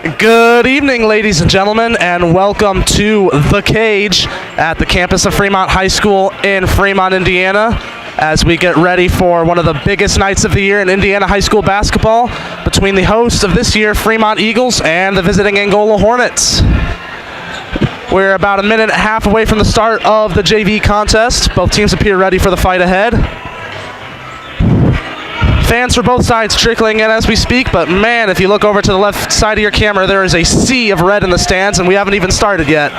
Good evening, ladies and gentlemen, and welcome to The Cage at the campus of Fremont High School in Fremont, Indiana, as we get ready for one of the biggest nights of the year in Indiana high school basketball between the hosts of this year, Fremont Eagles, and the visiting Angola Hornets. We're about a minute and a half away from the start of the JV contest. Both teams appear ready for the fight ahead. Fans for both sides trickling in as we speak, but man, if you look over to the left side of your camera, there is a sea of red in the stands, and we haven't even started yet.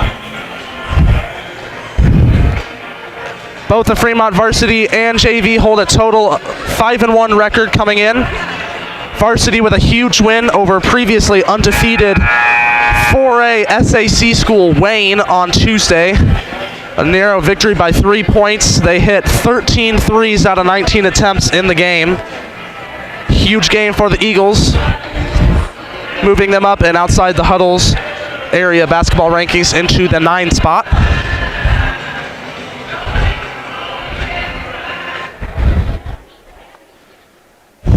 Both the Fremont varsity and JV hold a total 5-1 record coming in. Varsity with a huge win over previously undefeated 4A SAC school Wayne on Tuesday. A narrow victory by 3 points. They hit 13 threes out of 19 attempts in the game. Huge game for the Eagles, moving them up and outside the huddles area basketball rankings into the 9 spot.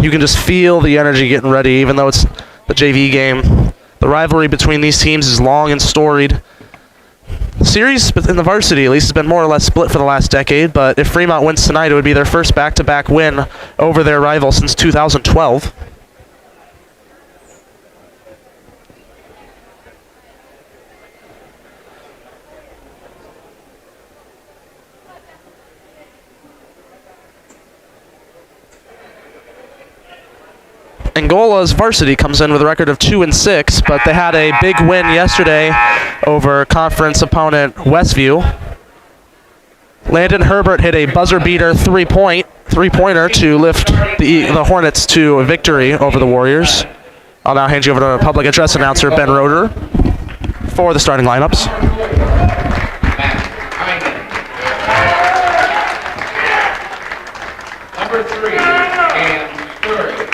You can just feel the energy getting ready, even though it's the JV game. The rivalry between these teams is long and storied. The series in the varsity, at least, has been more or less split for the last decade, but if Fremont wins tonight, it would be their first back-to-back win over their rival since 2012. Angola's varsity comes in with a record of 2-6, but they had a big win yesterday over conference opponent Westview. Landon Herbert hit a buzzer beater three-pointer to lift the Hornets to a victory over the Warriors. I'll now hand you over to public address announcer Ben Roeder for the starting lineups. Number 3, and Sturry.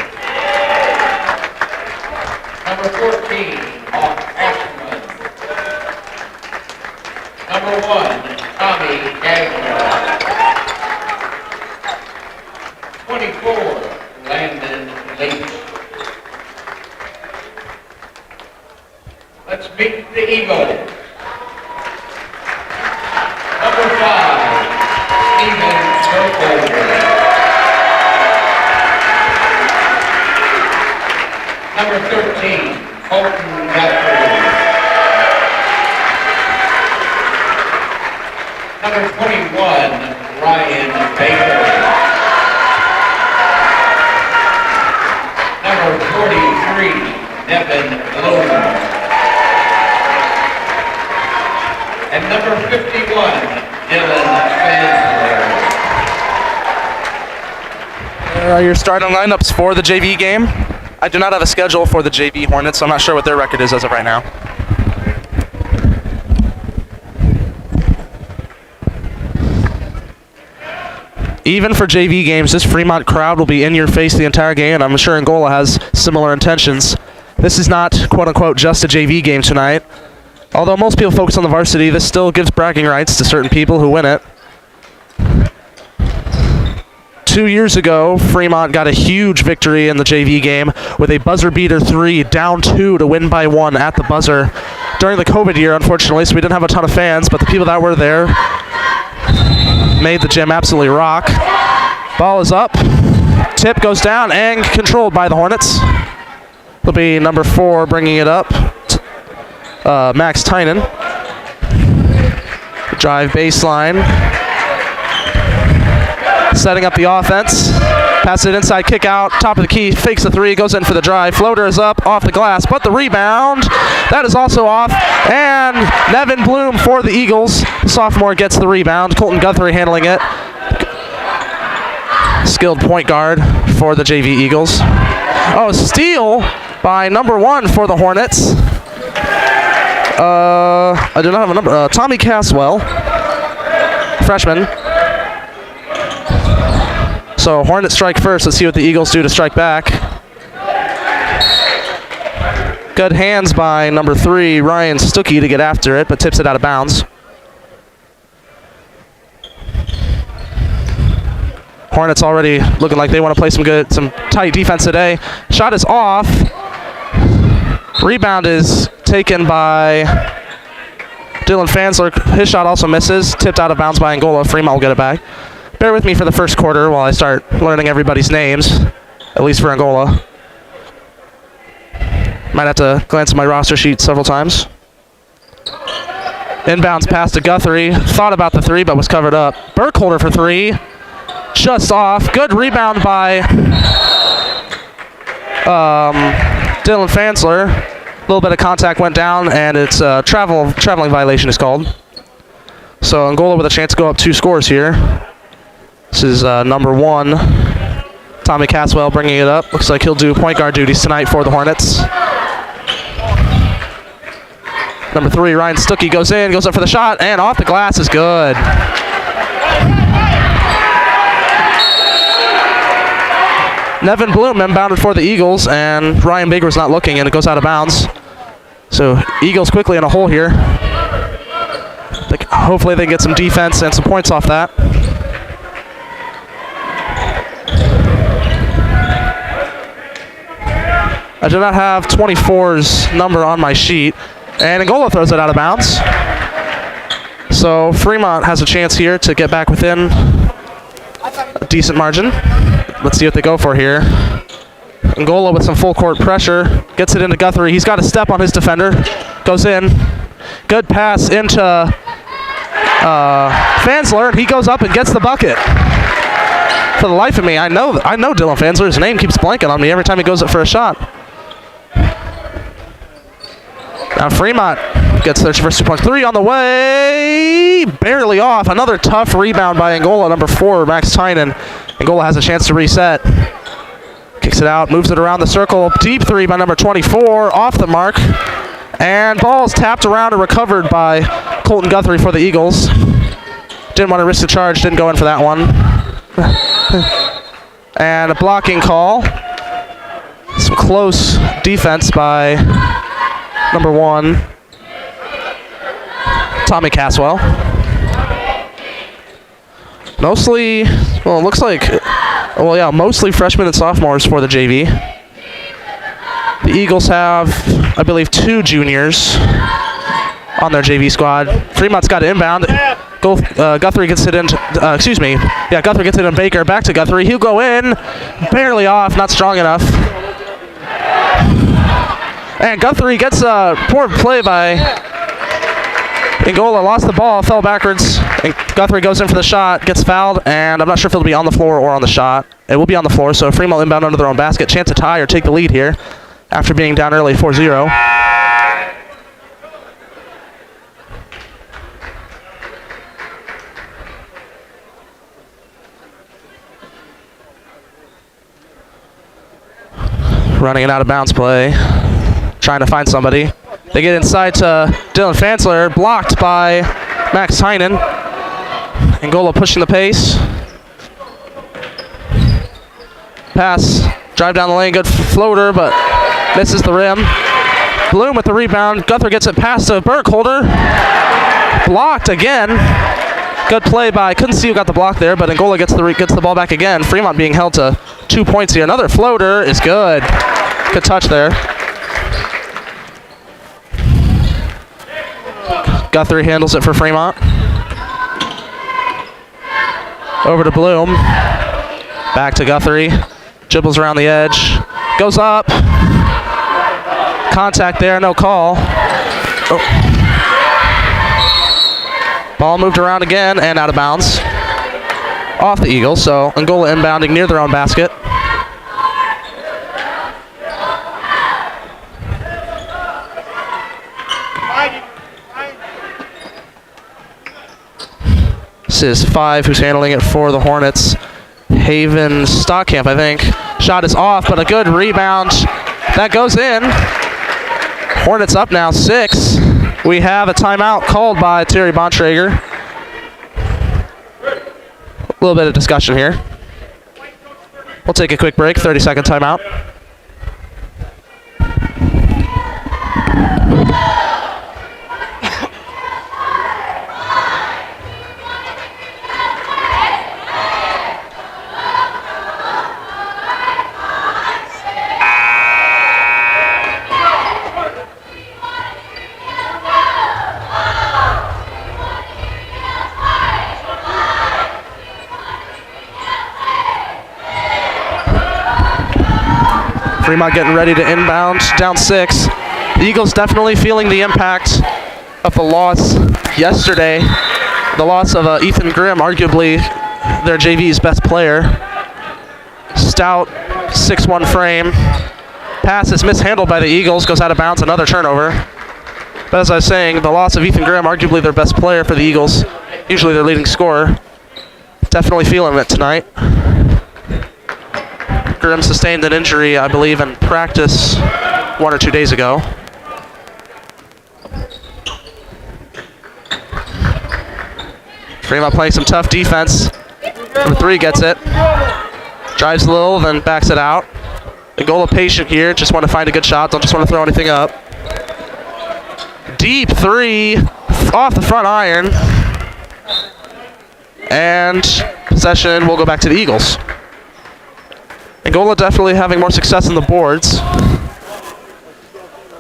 Number 14, Ashman. Number 1, Tommy Gagner. 24, Landon Leach. Let's meet the Eagles. Number 5, Stephen Burkholder. Number 13, Colton Guthrie. Number 21, Ryan Baker. Number 43, Devin Bloom. And number 51, Dylan Fansler. There are your starting lineups for the JV game. I do not have a schedule for the JV Hornets, so I'm not sure what their record is as of right now. Even for JV games, this Fremont crowd will be in your face the entire game, and I'm sure Angola has similar intentions. This is not, quote-unquote, just a JV game tonight. Although most people focus on the varsity, this still gives bragging rights to certain people who win it. 2 years ago, Fremont got a huge victory in the JV game with a buzzer beater 3, down 2 to win by 1 at the buzzer. During the COVID year, unfortunately, so we didn't have a ton of fans, but the people that were there made the gym absolutely rock. Ball is up. Tip goes down and controlled by the Hornets. It'll be number 4 bringing it up. Max Tynan. Drive baseline. Setting up the offense. Passes it inside, kick out, top of the key, fakes the 3, goes in for the drive. Floater is up, off the glass, but the rebound, that is also off. And Nevin Bloom for the Eagles. The sophomore gets the rebound. Colton Guthrie handling it. Skilled point guard for the JV Eagles. Oh, steal by number 1 for the Hornets. I do not have a number. Tommy Caswell, freshman. So Hornets strike first. Let's see what the Eagles do to strike back. Good hands by number 3, Ryan Stuckey, to get after it, but tips it out of bounds. Hornets already looking like they want to play some tight defense today. Shot is off. Rebound is taken by Dylan Fansler. His shot also misses. Tipped out of bounds by Angola. Fremont will get it back. Bear with me for the first quarter while I start learning everybody's names, at least for Angola. Might have to glance at my roster sheet several times. Inbounds pass to Guthrie. Thought about the three, but was covered up. Burkholder for three. Just off. Good rebound by Dylan Fansler. A little bit of contact went down, and it's traveling violation is called. So Angola with a chance to go up 2 scores here. This is number 1. Tommy Caswell bringing it up. Looks like he'll do point guard duties tonight for the Hornets. Number 3, Ryan Stuckey goes in, goes up for the shot, and off the glass is good. Nevin Bloom inbounded for the Eagles, and Ryan Baker's not looking, and it goes out of bounds. So Eagles quickly in a hole here. Hopefully they get some defense and some points off that. I do not have 24's number on my sheet, and Angola throws it out of bounds. So Fremont has a chance here to get back within a decent margin. Let's see what they go for here. Angola with some full court pressure, gets it into Guthrie. He's got a step on his defender, goes in. Good pass into Fansler, and he goes up and gets the bucket. For the life of me, I know Dylan Fansler. His name keeps blanking on me every time he goes up for a shot. Now Fremont gets their first 2 points. 3 on the way, barely off. Another tough rebound by Angola, number 4, Max Tynan. Angola has a chance to reset. Kicks it out, moves it around the circle. Deep 3 by number 24, off the mark. And ball's tapped around and recovered by Colton Guthrie for the Eagles. Didn't want to risk the charge, didn't go in for that one. And a blocking call. Some close defense by number 1, Tommy Caswell. Mostly, well, it looks like, well, yeah, mostly freshmen and sophomores for the JV. The Eagles have, I believe, 2 juniors on their JV squad. Fremont's got an inbound. Guthrie gets it in, Guthrie gets it in Baker. Back to Guthrie. He'll go in. Barely off, not strong enough. And Guthrie gets a poor play by Angola. Lost the ball, fell backwards. And Guthrie goes in for the shot, gets fouled, and I'm not sure if it'll be on the floor or on the shot. It will be on the floor, so Fremont inbound under their own basket. Chance to tie or take the lead here after being down early 4-0. Running an out of bounds play. Trying to find somebody. They get inside to Dylan Fansler, blocked by Max Tynan. Angola pushing the pace. Pass, drive down the lane, good floater, but misses the rim. Bloom with the rebound. Guthrie gets it past to Burkholder. Blocked again. Good play by, couldn't see who got the block there, but Angola gets the ball back again. Fremont being held to 2 points here. Another floater is good. Good touch there. Guthrie handles it for Fremont. Over to Bloom. Back to Guthrie. Dribbles around the edge. Goes up. Contact there, no call. Oh. Ball moved around again and out of bounds. Off the Eagles, so Angola inbounding near their own basket. This is 5 who's handling it for the Hornets. Haven Stockamp, I think. Shot is off, but a good rebound. That goes in. Hornets up now 6. We have a timeout called by Terry Bontrager. A little bit of discussion here. We'll take a quick break, 30-second timeout. Fremont getting ready to inbound, down 6. The Eagles definitely feeling the impact of the loss yesterday. The loss of Ethan Grimm, arguably their JV's best player. Stout 6'1" frame. Pass is mishandled by the Eagles, goes out of bounds, another turnover. But as I was saying, the loss of Ethan Grimm, arguably their best player for the Eagles, usually their leading scorer, definitely feeling it tonight. Grimm sustained an injury, I believe, in practice 1 or 2 days ago. Fremont playing some tough defense. Number 3 gets it. Drives a little, then backs it out. Angola patient here, just want to find a good shot, don't just want to throw anything up. Deep 3, off the front iron. And possession will go back to the Eagles. Angola definitely having more success on the boards.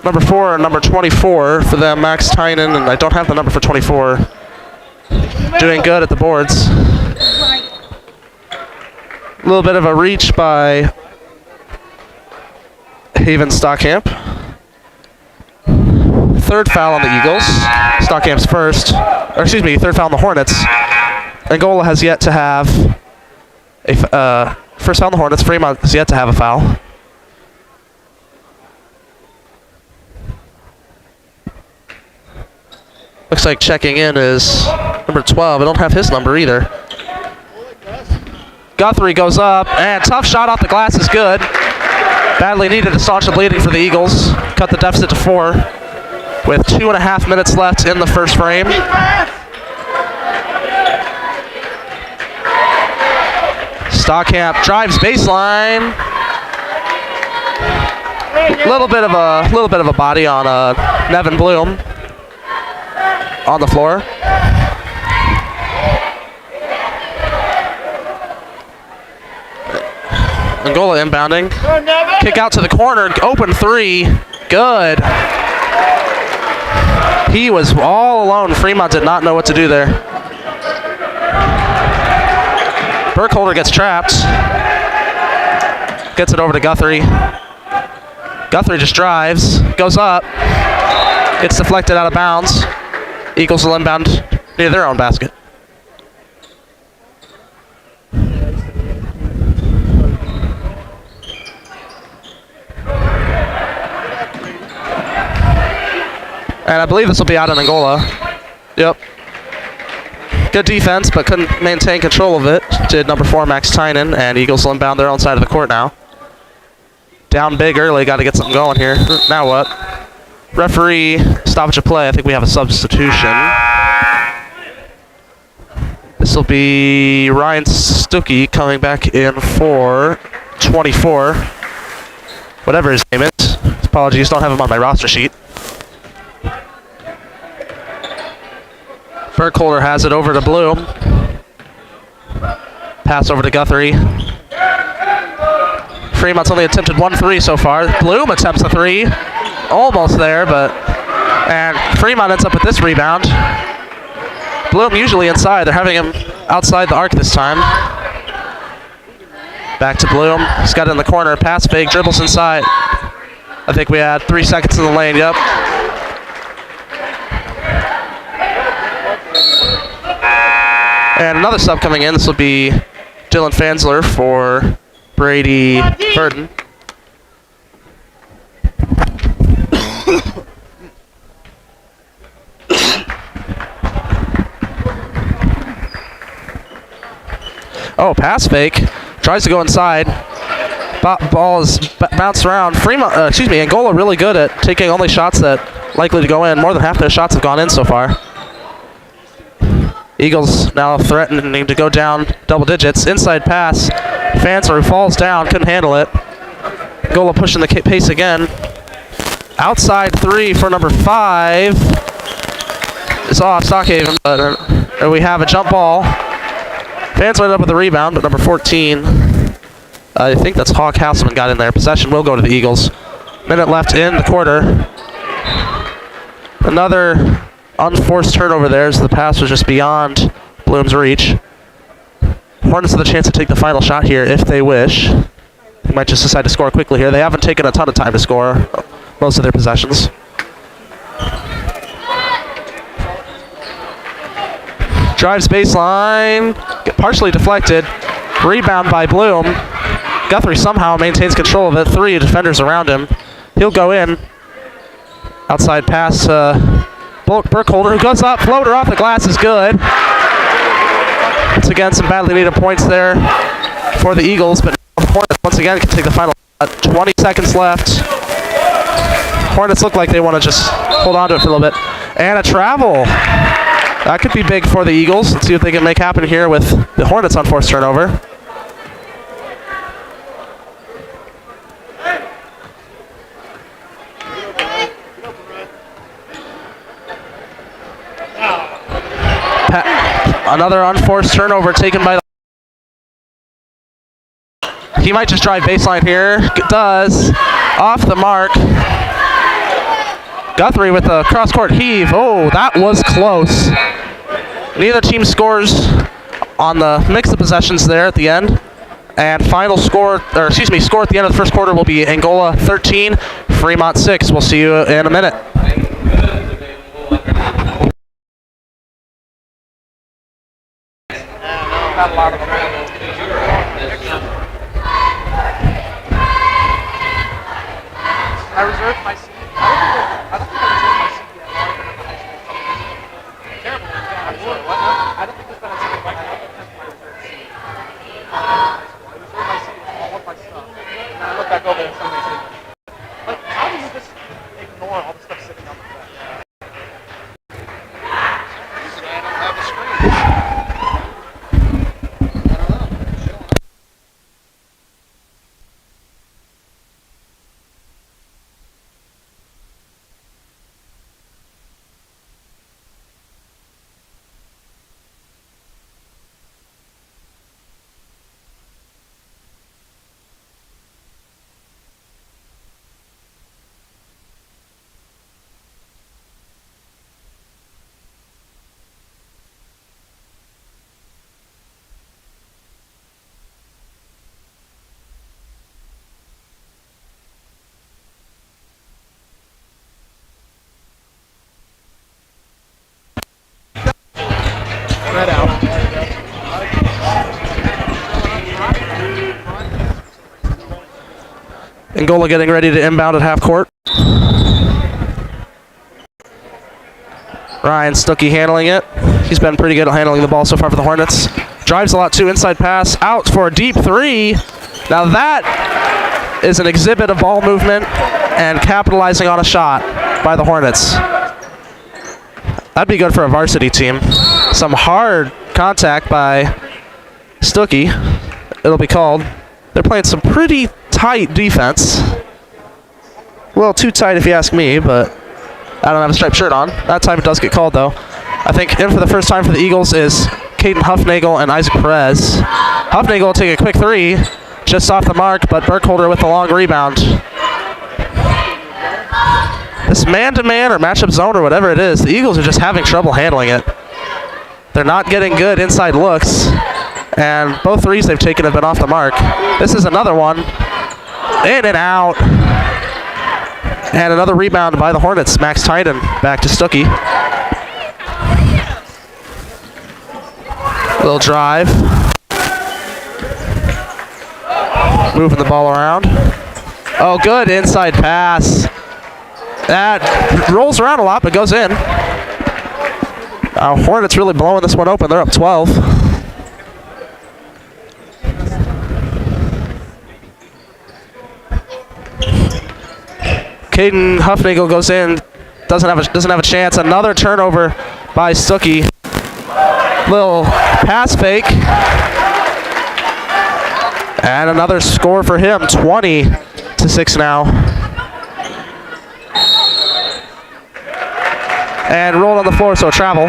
Number 4 and number 24 for them, Max Tynan, and I don't have the number for 24. Doing good at the boards. A little bit of a reach by Haven Stockamp. 3rd foul on the Eagles. Stockamp's first. Or excuse me, 3rd foul on the Hornets. Angola has yet to have a first foul on the Hornets. Fremont has yet to have a foul. Looks like checking in is number 12. I don't have his number either. Guthrie goes up, and tough shot off the glass is good. Badly needed to staunch the bleeding for the Eagles. Cut the deficit to 4 with 2.5 minutes left in the first frame. Stockamp drives baseline. Little bit of a body on Nevin Bloom on the floor. Angola inbounding. Kick out to the corner. Open 3. Good. He was all alone. Fremont did not know what to do there. Burkholder gets trapped. Gets it over to Guthrie. Guthrie just drives. Goes up. Gets deflected out of bounds. Eagles will inbound near their own basket. And I believe this will be out in Angola. Yep. Good defense, but couldn't maintain control of it. Did number 4, Max Tynan, and Eagles will inbound their own side of the court now. Down big early, got to get something going here. Now what? Referee, stoppage of play. I think we have a substitution. This will be Ryan Stuckey coming back in for 24. Whatever his name is. Apologies, don't have him on my roster sheet. Burkholder has it over to Bloom. Pass over to Guthrie. Fremont's only attempted 1 3 so far. Bloom attempts a 3. Almost there, and Fremont ends up with this rebound. Bloom usually inside. They're having him outside the arc this time. Back to Bloom. He's got it in the corner. Pass fake. Dribbles inside. I think we had 3 seconds in the lane. Yep. And another sub coming in. This will be Dylan Fansler for Brady Burden. Oh, pass fake. Tries to go inside. Ball is bounced around. Angola really good at taking only shots that likely to go in. More than half their shots have gone in so far. Eagles now threatening to go down double digits. Inside pass. Fansler falls down, couldn't handle it. Angola pushing the pace again. Outside 3 for number 5. It's off Stockhaven, but we have a jump ball. Fansler ended up with a rebound, but number 14, I think that's Hawk Houseman, got in there. Possession will go to the Eagles. Minute left in the quarter. Another unforced turnover there as the pass was just beyond Bloom's reach. Hornets have the chance to take the final shot here if they wish. They might just decide to score quickly here. They haven't taken a ton of time to score most of their possessions. Drives baseline, partially deflected. Rebound by Bloom. Guthrie somehow maintains control of it. 3 defenders around him. He'll go in. Outside pass, Burkholder, who goes up, floater off the glass is good. Once again, some badly needed points there for the Eagles, but Hornets once again can take the final 20 seconds left. Hornets look like they want to just hold on to it for a little bit. And a travel. That could be big for the Eagles. Let's see what they can make happen here with the Hornets on forced turnover. Another unforced turnover taken by the... He might just drive baseline here. Does. Off the mark. Guthrie with the cross-court heave. Oh, that was close. Neither team scores on the mix of possessions there at the end. And final score, or excuse me, score at the end of the first quarter will be Angola 13, Fremont 6. We'll see you in a minute. Not a lot of them. I reserved my seat. I don't think I reserved my seat yet. Terrible. I don't think there's been a second one. I don't think that's my reserved seat. I reserved my seat with all of my stuff. And then I look back over and somebody's sitting there. Like, how do you just ignore all the stuff sitting on the bed? I don't have a screen. Spread out. Angola getting ready to inbound at half court. Ryan Stuckey handling it. He's been pretty good at handling the ball so far for the Hornets. Drives a lot too, inside pass, out for a deep 3. Now that is an exhibit of ball movement and capitalizing on a shot by the Hornets. That'd be good for a varsity team. Some hard contact by Stuckey, it'll be called. They're playing some pretty tight defense. A little too tight if you ask me, but I don't have a striped shirt on. That time it does get called though. I think in for the first time for the Eagles is Caden Huffnagel and Isaac Perez. Huffnagel will take a quick 3, just off the mark, but Burkholder with the long rebound. This man-to-man or matchup zone or whatever it is, the Eagles are just having trouble handling it. They're not getting good inside looks, and both 3s they've taken have been off the mark. This is another one. In and out. And another rebound by the Hornets. Max Tyden back to Stuckey. Little drive. Moving the ball around. Oh, good inside pass. That rolls around a lot, but goes in. Hornets really blowing this one open. They're up 12. Caden Huffnagel goes in, doesn't have a chance. Another turnover by Stuckey. Little pass fake. And another score for him, 20-6 now. And rolled on the floor, so travel.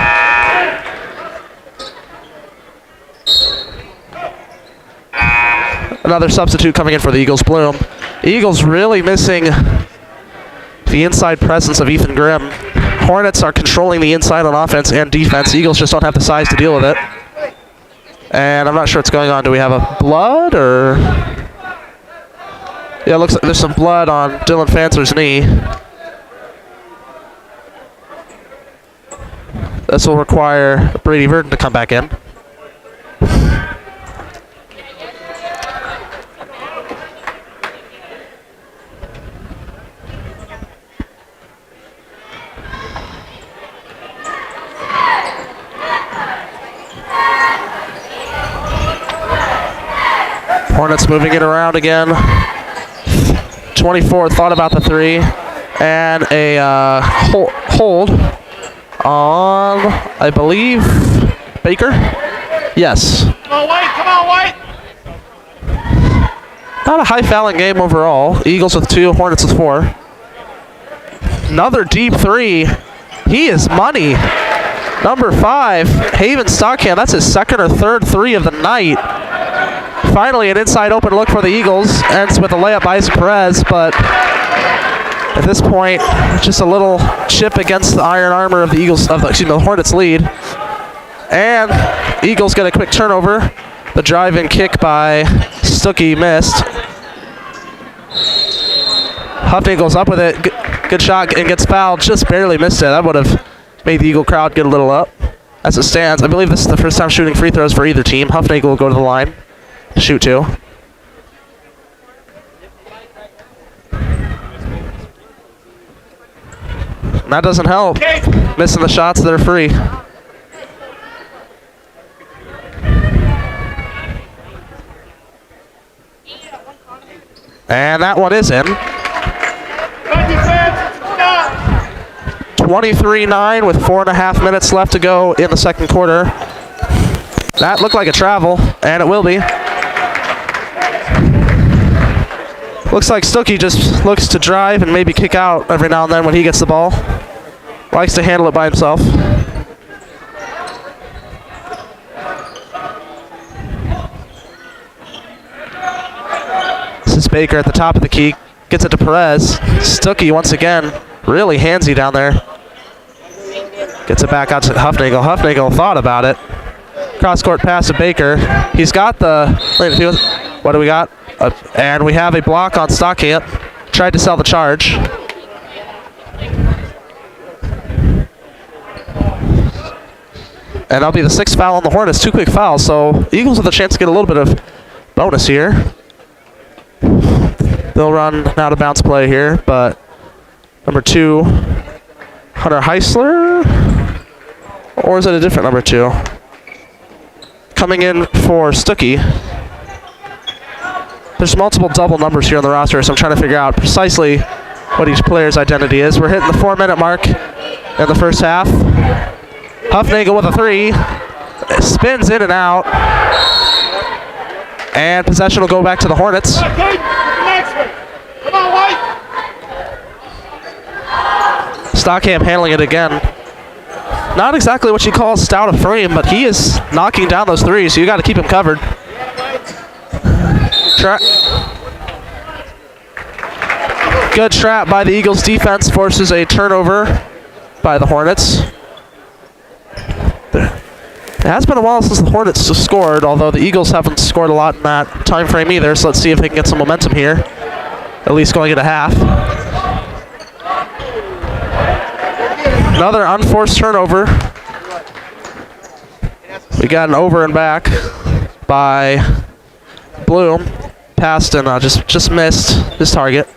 Another substitute coming in for the Eagles, Bloom. Eagles really missing the inside presence of Ethan Grimm. Hornets are controlling the inside on offense and defense. Eagles just don't have the size to deal with it. And I'm not sure what's going on. Do we have a blood or... Yeah, it looks like there's some blood on Dylan Fansler's knee. This will require Brady Verdon to come back in. Hornets moving it around again. 24 thought about the three. And a hold on, I believe, Baker? Yes. Come on, White! Come on, White! Not a high fouling game overall. Eagles with 2, Hornets with 4. Another deep three. He is money. Number 5, Haven Stockham. That's his second or third three of the night. Finally, an inside open look for the Eagles. Ends with a layup by Isaac Perez, but at this point, just a little chip against the iron armor of the Eagles, the Hornets lead. And Eagles get a quick turnover. The drive-in kick by Stuckey missed. Huffney goes up with it. Good shot and gets fouled. Just barely missed it. That would have made the Eagle crowd get a little up. As it stands, I believe this is the first time shooting free throws for either team. Huffney will go to the line to shoot 2. And that doesn't help. Missing the shots that are free. And that one is in. 23-9 with 4.5 minutes left to go in the second quarter. That looked like a travel, and it will be. Looks like Stuckey just looks to drive and maybe kick out every now and then when he gets the ball. Likes to handle it by himself. This is Baker at the top of the key. Gets it to Perez. Stuckey once again, really handsy down there. Gets it back out to Huffnagel. Huffnagel thought about it. Cross-court pass to Baker. He's got the... What do we got? And we have a block on Stockham. Tried to sell the charge. And that'll be the 6th foul on the Hornets. 2 quick fouls, so Eagles with a chance to get a little bit of bonus here. They'll run an out-of-bounds play here, but number 2, Hunter Heisler? Or is it a different number 2? Coming in for Stuckey. There's multiple double numbers here on the roster, so I'm trying to figure out precisely what each player's identity is. We're hitting the 4-minute mark in the first half. Huffnagel with a 3. Spins in and out. And possession will go back to the Hornets. Come on, White! Stockham handling it again. Not exactly what you call stout of frame, but he is knocking down those threes, so you got to keep him covered. Good trap by the Eagles defense, forces a turnover by the Hornets. It has been a while since the Hornets have scored, although the Eagles haven't scored a lot in that time frame either, so let's see if they can get some momentum here, at least going into half. Another unforced turnover. We got an over and back by Bloom. Passed and just missed his target.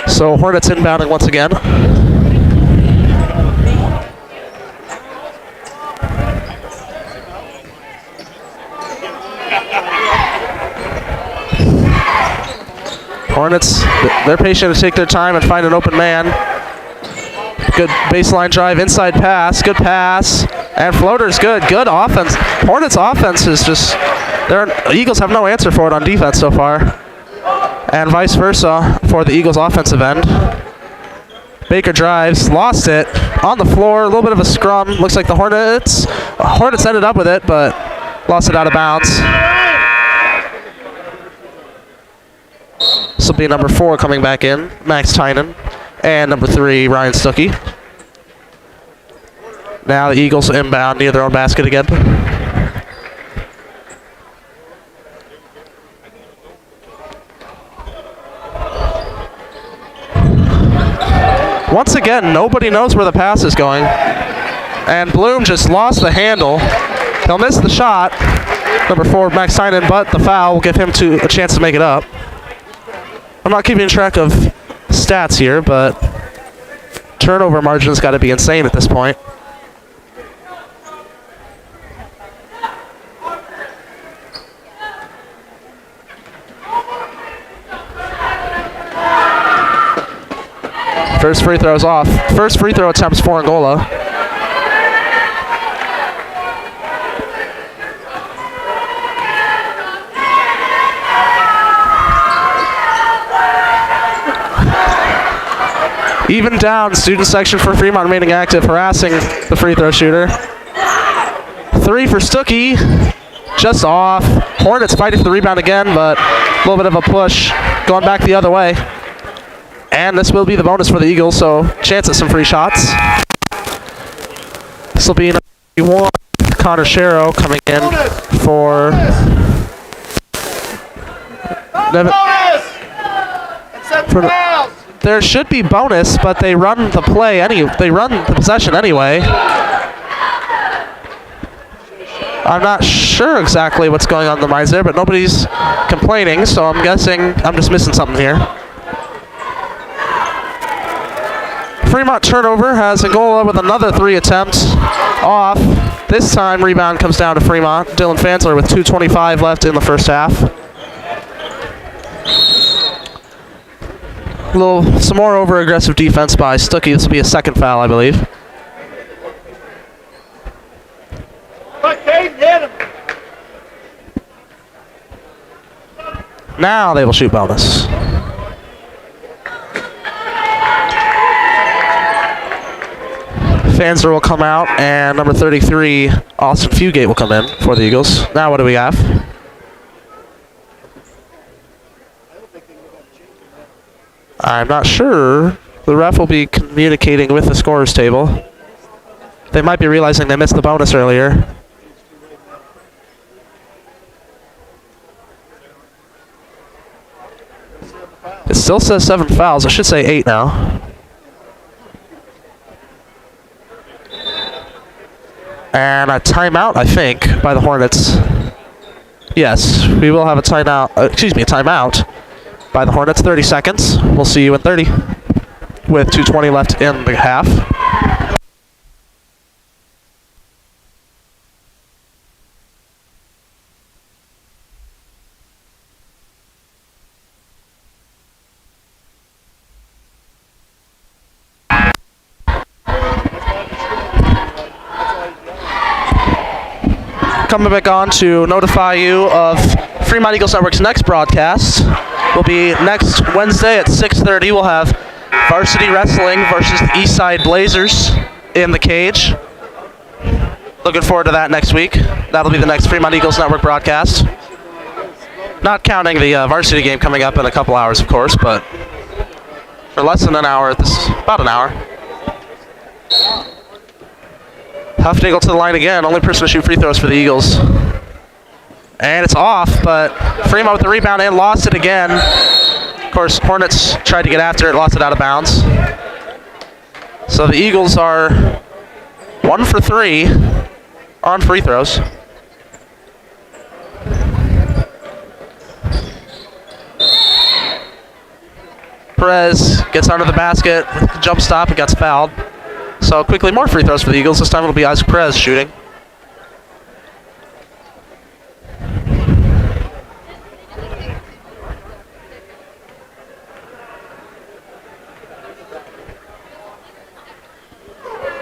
So Hornets inbounding once again. Hornets, they're patient to take their time and find an open man. Good baseline drive, inside pass, good pass, and floater's good. Good offense. Hornets offense is just, the Eagles have no answer for it on defense so far. And vice versa for the Eagles offensive end. Baker drives, lost it on the floor, a little bit of a scrum. Looks like the Hornets ended up with it, but lost it out of bounds. This will be number 4 coming back in, Max Tynan, and number 3, Ryan Stuckey. Now the Eagles inbound near their own basket again. Once again, nobody knows where the pass is going. And Bloom just lost the handle. He'll miss the shot. Number 4, Max Tynan, but the foul will give him a chance to make it up. I'm not keeping track of stats here, but turnover margin's got to be insane at this point. First free throw is off. First free throw attempts for Angola. Even down, student section for Fremont remaining active, harassing the free throw shooter. 3 for Stuckey, just off. Hornets fighting for the rebound again, but a little bit of a push going back the other way. And this will be the bonus for the Eagles, so chance at some free shots. This will be number 1, Connor Sharrow coming in for there should be bonus, but they run the play they run the possession anyway. I'm not sure exactly what's going on in the minds there, but nobody's complaining, so I'm guessing I'm just missing something here. Fremont turnover has Angola with another 3 attempts off. This time rebound comes down to Fremont. Dylan Fansler with 2:25 left in the first half. Some more over-aggressive defense by Stuckey. This will be a second foul, I believe. Now they will shoot bonus. Fansler will come out, and number 33, Austin Fugate, will come in for the Eagles. Now what do we have? I'm not sure. The ref will be communicating with the scorers table. They might be realizing they missed the bonus earlier. It still says 7 fouls. It should say 8 now. And a timeout, I think, by the Hornets. Yes, we will have a timeout. A timeout by the Hornets. 30 seconds. We'll see you in 30 with 2:20 left in the half. Coming back on to notify you of Fremont Eagles Network's next broadcast. Will be next Wednesday at 6:30. We'll have varsity wrestling versus the Eastside Blazers in the cage. Looking forward to that next week. That'll be the next Fremont Eagles Network broadcast. Not counting the varsity game coming up in a couple hours, of course, but for less than an hour, about an hour. Huffnagel to the line again. Only person to shoot free throws for the Eagles. And it's off, but Fremont with the rebound and lost it again. Of course, Hornets tried to get after it, lost it out of bounds. So the Eagles are 1 for 3 on free throws. Perez gets under the basket, jump stop, and gets fouled. So quickly more free throws for the Eagles. This time it'll be Isaac Perez shooting.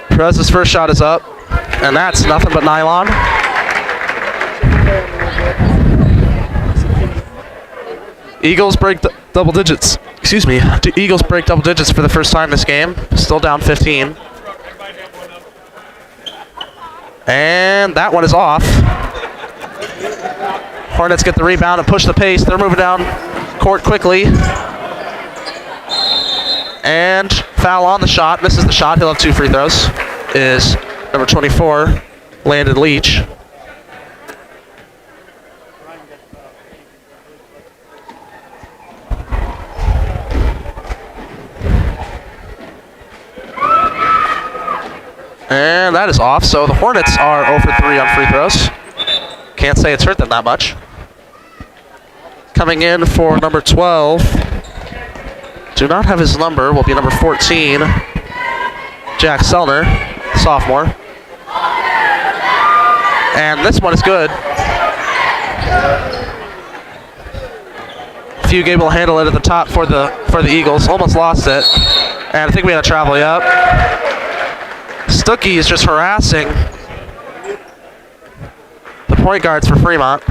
Perez's first shot is up, and that's nothing but nylon. Eagles break double digits. Excuse me. Eagles break double digits for the first time this game. Still down 15. And that one is off. Hornets get the rebound and push the pace. They're moving down court quickly. And foul on the shot. Misses the shot. He'll have 2 free throws. Is Number 24, Landon Leach. And that is off, so the Hornets are 0 for 3 on free throws. Can't say it's hurt them that much. Coming in for number 12, do not have his number, will be number 14, Jack Sellner, sophomore. And this one is good. Fugate will handle it at the top for the Eagles. Almost lost it. And I think we had a travel, yep. Stuckey is just harassing the point guards for Fremont.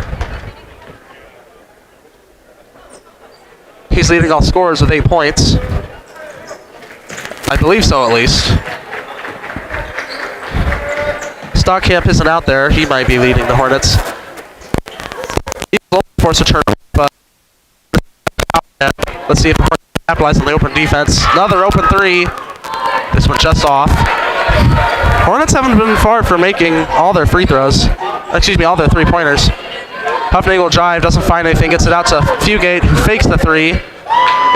He's leading all scorers with 8 points. I believe so, at least. Stockamp isn't out there. He might be leading the Hornets. He'll force a turnover, but let's see if the Hornets capitalize on the open defense. Another open three. This one just off. Hornets haven't been far from making all their free throws. Excuse me, all their three-pointers. Huffnagel drive, doesn't find anything, gets it out to Fugate, who fakes the three.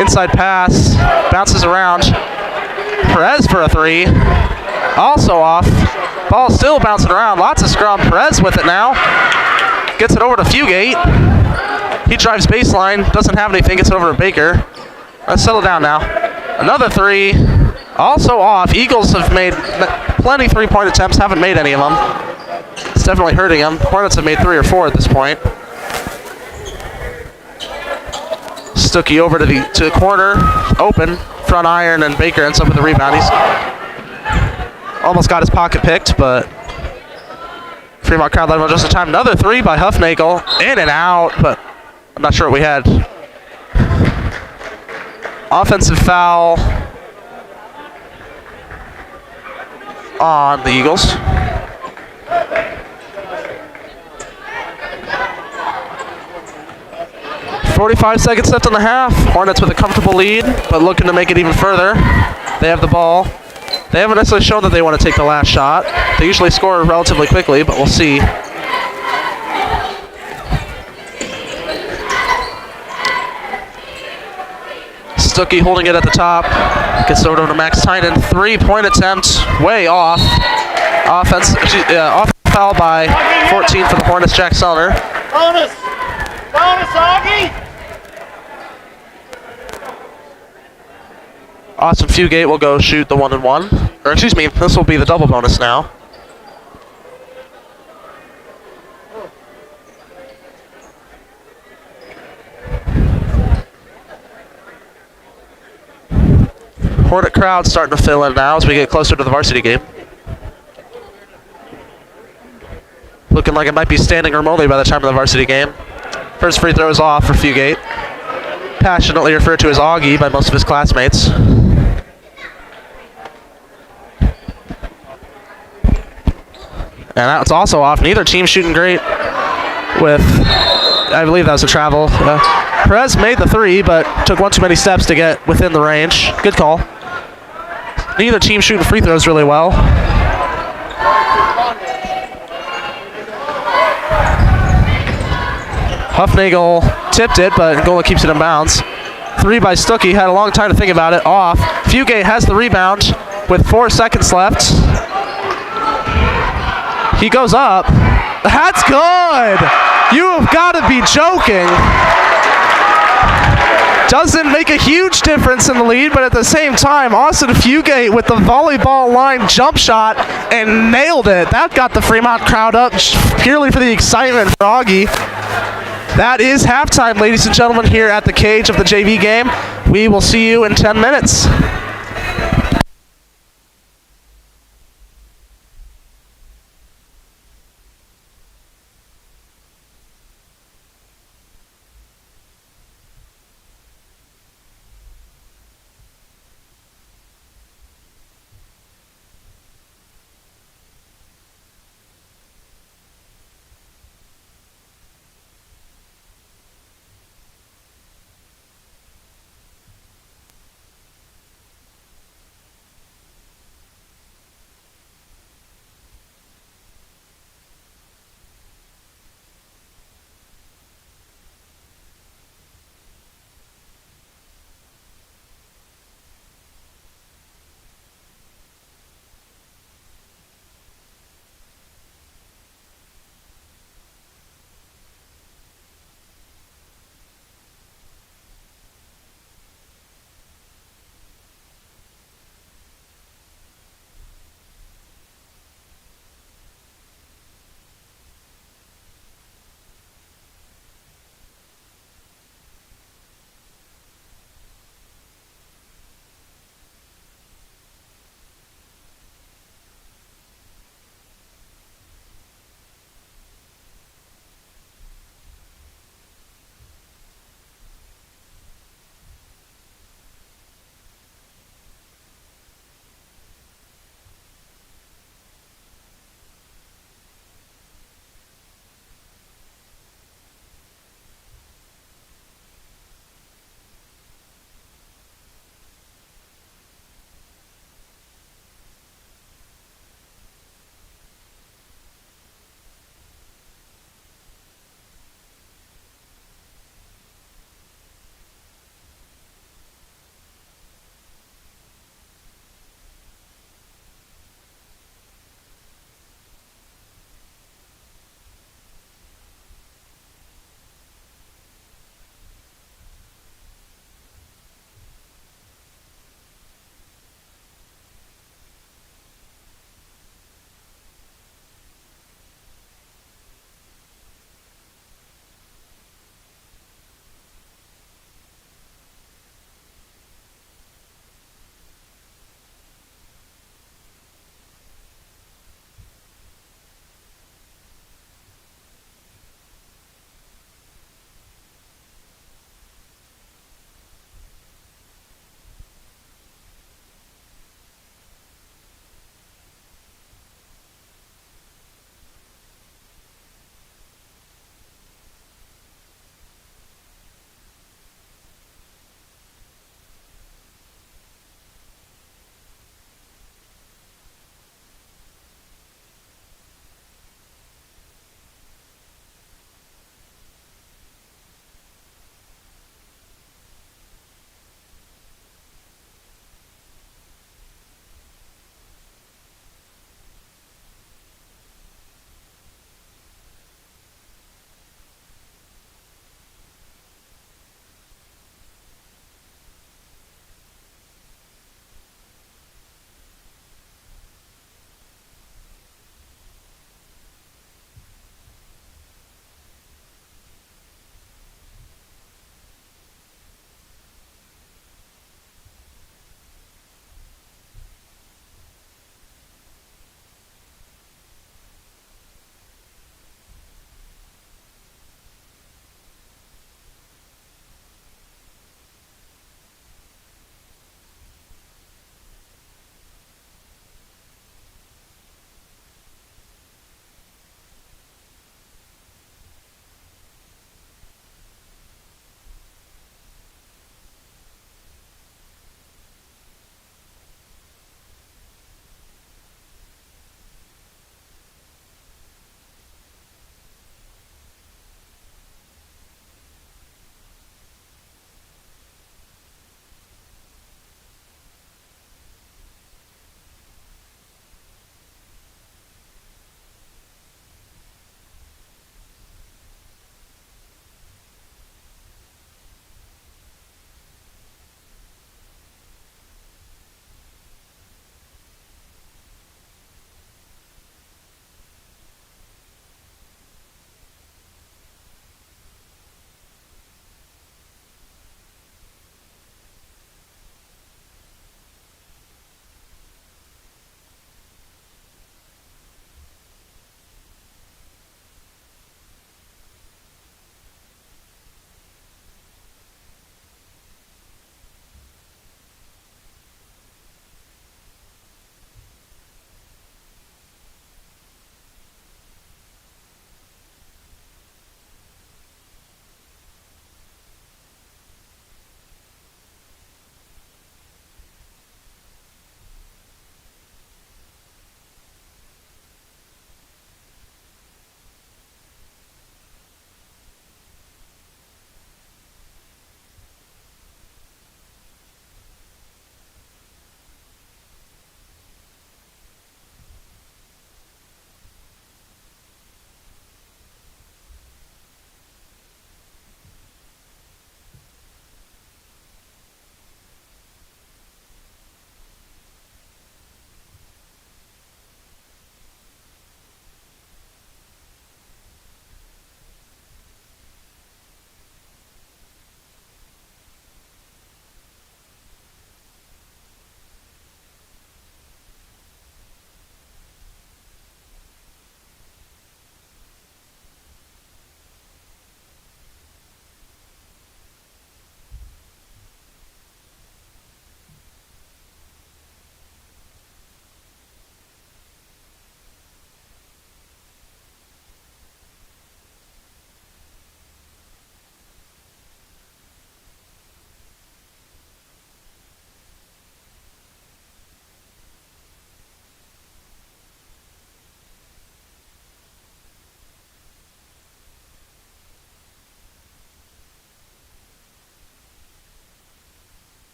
Inside pass, bounces around. Perez for a three. Also off. Ball still bouncing around, lots of scrum. Perez with it now. Gets it over to Fugate. He drives baseline, doesn't have anything, gets it over to Baker. Let's settle down now. Another three. Also off. Eagles have made plenty three-point attempts, haven't made any of them. It's definitely hurting them. Hornets have made 3 or 4 at this point. Stuckey over to the corner, open, front iron, and Baker ends up with the rebound. He's almost got his pocket picked, but Fremont crowd let him just in time. Another three by Huffnagel, in and out, but I'm not sure what we had. Offensive foul on the Eagles. .45 seconds left in the half. Hornets with a comfortable lead, but looking to make it even further. They have the ball. They haven't necessarily shown that they want to take the last shot. They usually score relatively quickly, but we'll see. Stuckey holding it at the top. Gets over to Max Tynan. 3-point attempt, way off. Offense foul by 14 for the Hornets, Jack Sellner. Bonus, Augie! Austin Fugate will go shoot the 1-and-1. Or excuse me, this will be the double bonus now. Hornet crowd starting to fill in now as we get closer to the varsity game. Looking like it might be standing room only by the time of the varsity game. First free throw is off for Fugate. Passionately referred to as Augie by most of his classmates. And that's also off. Neither team shooting great with, I believe that was a travel. Perez made the three, but took one too many steps to get within the range. Good call. Neither team shooting free throws really well. Huffnagel tipped it, but Angola keeps it in bounds. Three by Stuckey, had a long time to think about it, off. Fugate has the rebound with 4 seconds left. He goes up. That's good! You have got to be joking. Doesn't make a huge difference in the lead, but at the same time, Austin Fugate with the volleyball line jump shot and nailed it. That got the Fremont crowd up purely for the excitement for Augie. That is halftime, ladies and gentlemen, here at the cage of the JV game. We will see you in 10 minutes.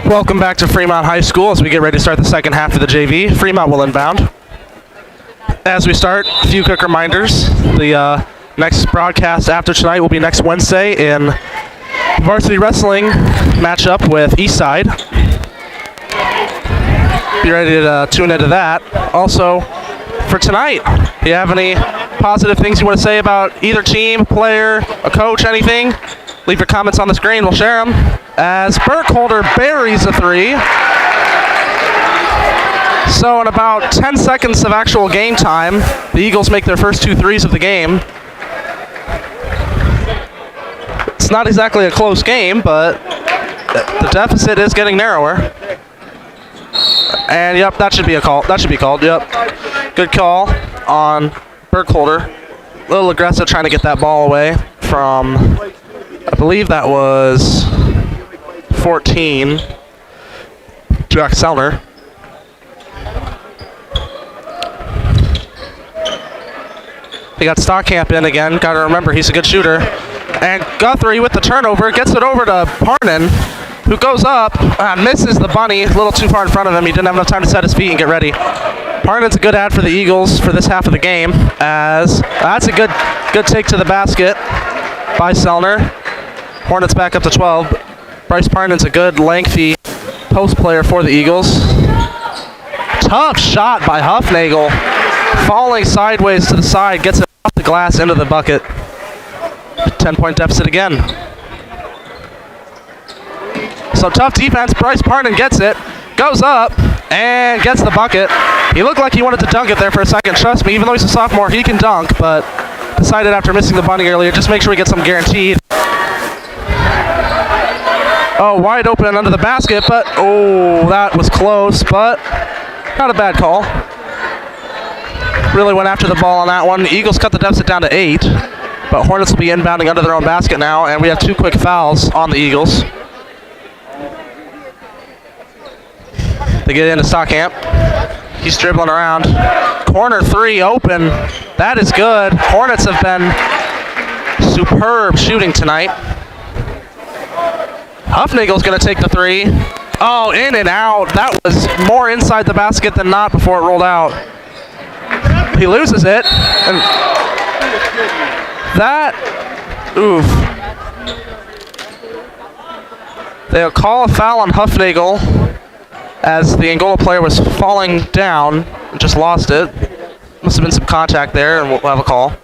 Welcome back to Fremont High School as we get ready to start the second half of the JV. Fremont will inbound. As we start, a few quick reminders. The next broadcast after tonight will be next Wednesday in varsity wrestling matchup with Eastside. Be ready to tune into that. Also, for tonight, do you have any positive things you want to say about either team, player, a coach, anything? Leave your comments on the screen. We'll share them. As Burkholder buries a three. So in about 10 seconds of actual game time, the Eagles make their first 2 threes of the game. It's not exactly a close game, but the deficit is getting narrower. And yep, that should be a call. That should be called. Yep. Good call on Burkholder. A little aggressive trying to get that ball away from, I believe that was 14, Jack Sellner. They got Stockamp in again. Got to remember, he's a good shooter. And Guthrie with the turnover gets it over to Parnan, who goes up and misses the bunny. A little too far in front of him. He didn't have enough time to set his feet and get ready. Parnan's a good ad for the Eagles for this half of the game, as that's a good take to the basket by Sellner. Hornets back up to 12. Bryce Parnan's a good, lengthy post player for the Eagles. Tough shot by Huffnagel. Falling sideways to the side, gets it off the glass into the bucket. 10-point deficit again. So tough defense. Bryce Parnan gets it, goes up, and gets the bucket. He looked like he wanted to dunk it there for a second. Trust me, even though he's a sophomore, he can dunk, but decided after missing the bunny earlier, just make sure we get some guaranteed. Oh, wide open and under the basket, but oh, that was close, but not a bad call. Really went after the ball on that one. The Eagles cut the deficit down to 8, but Hornets will be inbounding under their own basket now, and we have 2 quick fouls on the Eagles. They get into Stockamp. He's dribbling around. Corner 3 open. That is good. Hornets have been superb shooting tonight. Huffnagel's going to take the 3. Oh, in and out. That was more inside the basket than not before it rolled out. He loses it. And that, oof. They'll call a foul on Huffnagel as the Angola player was falling down and just lost it. Must have been some contact there, and we'll have a call.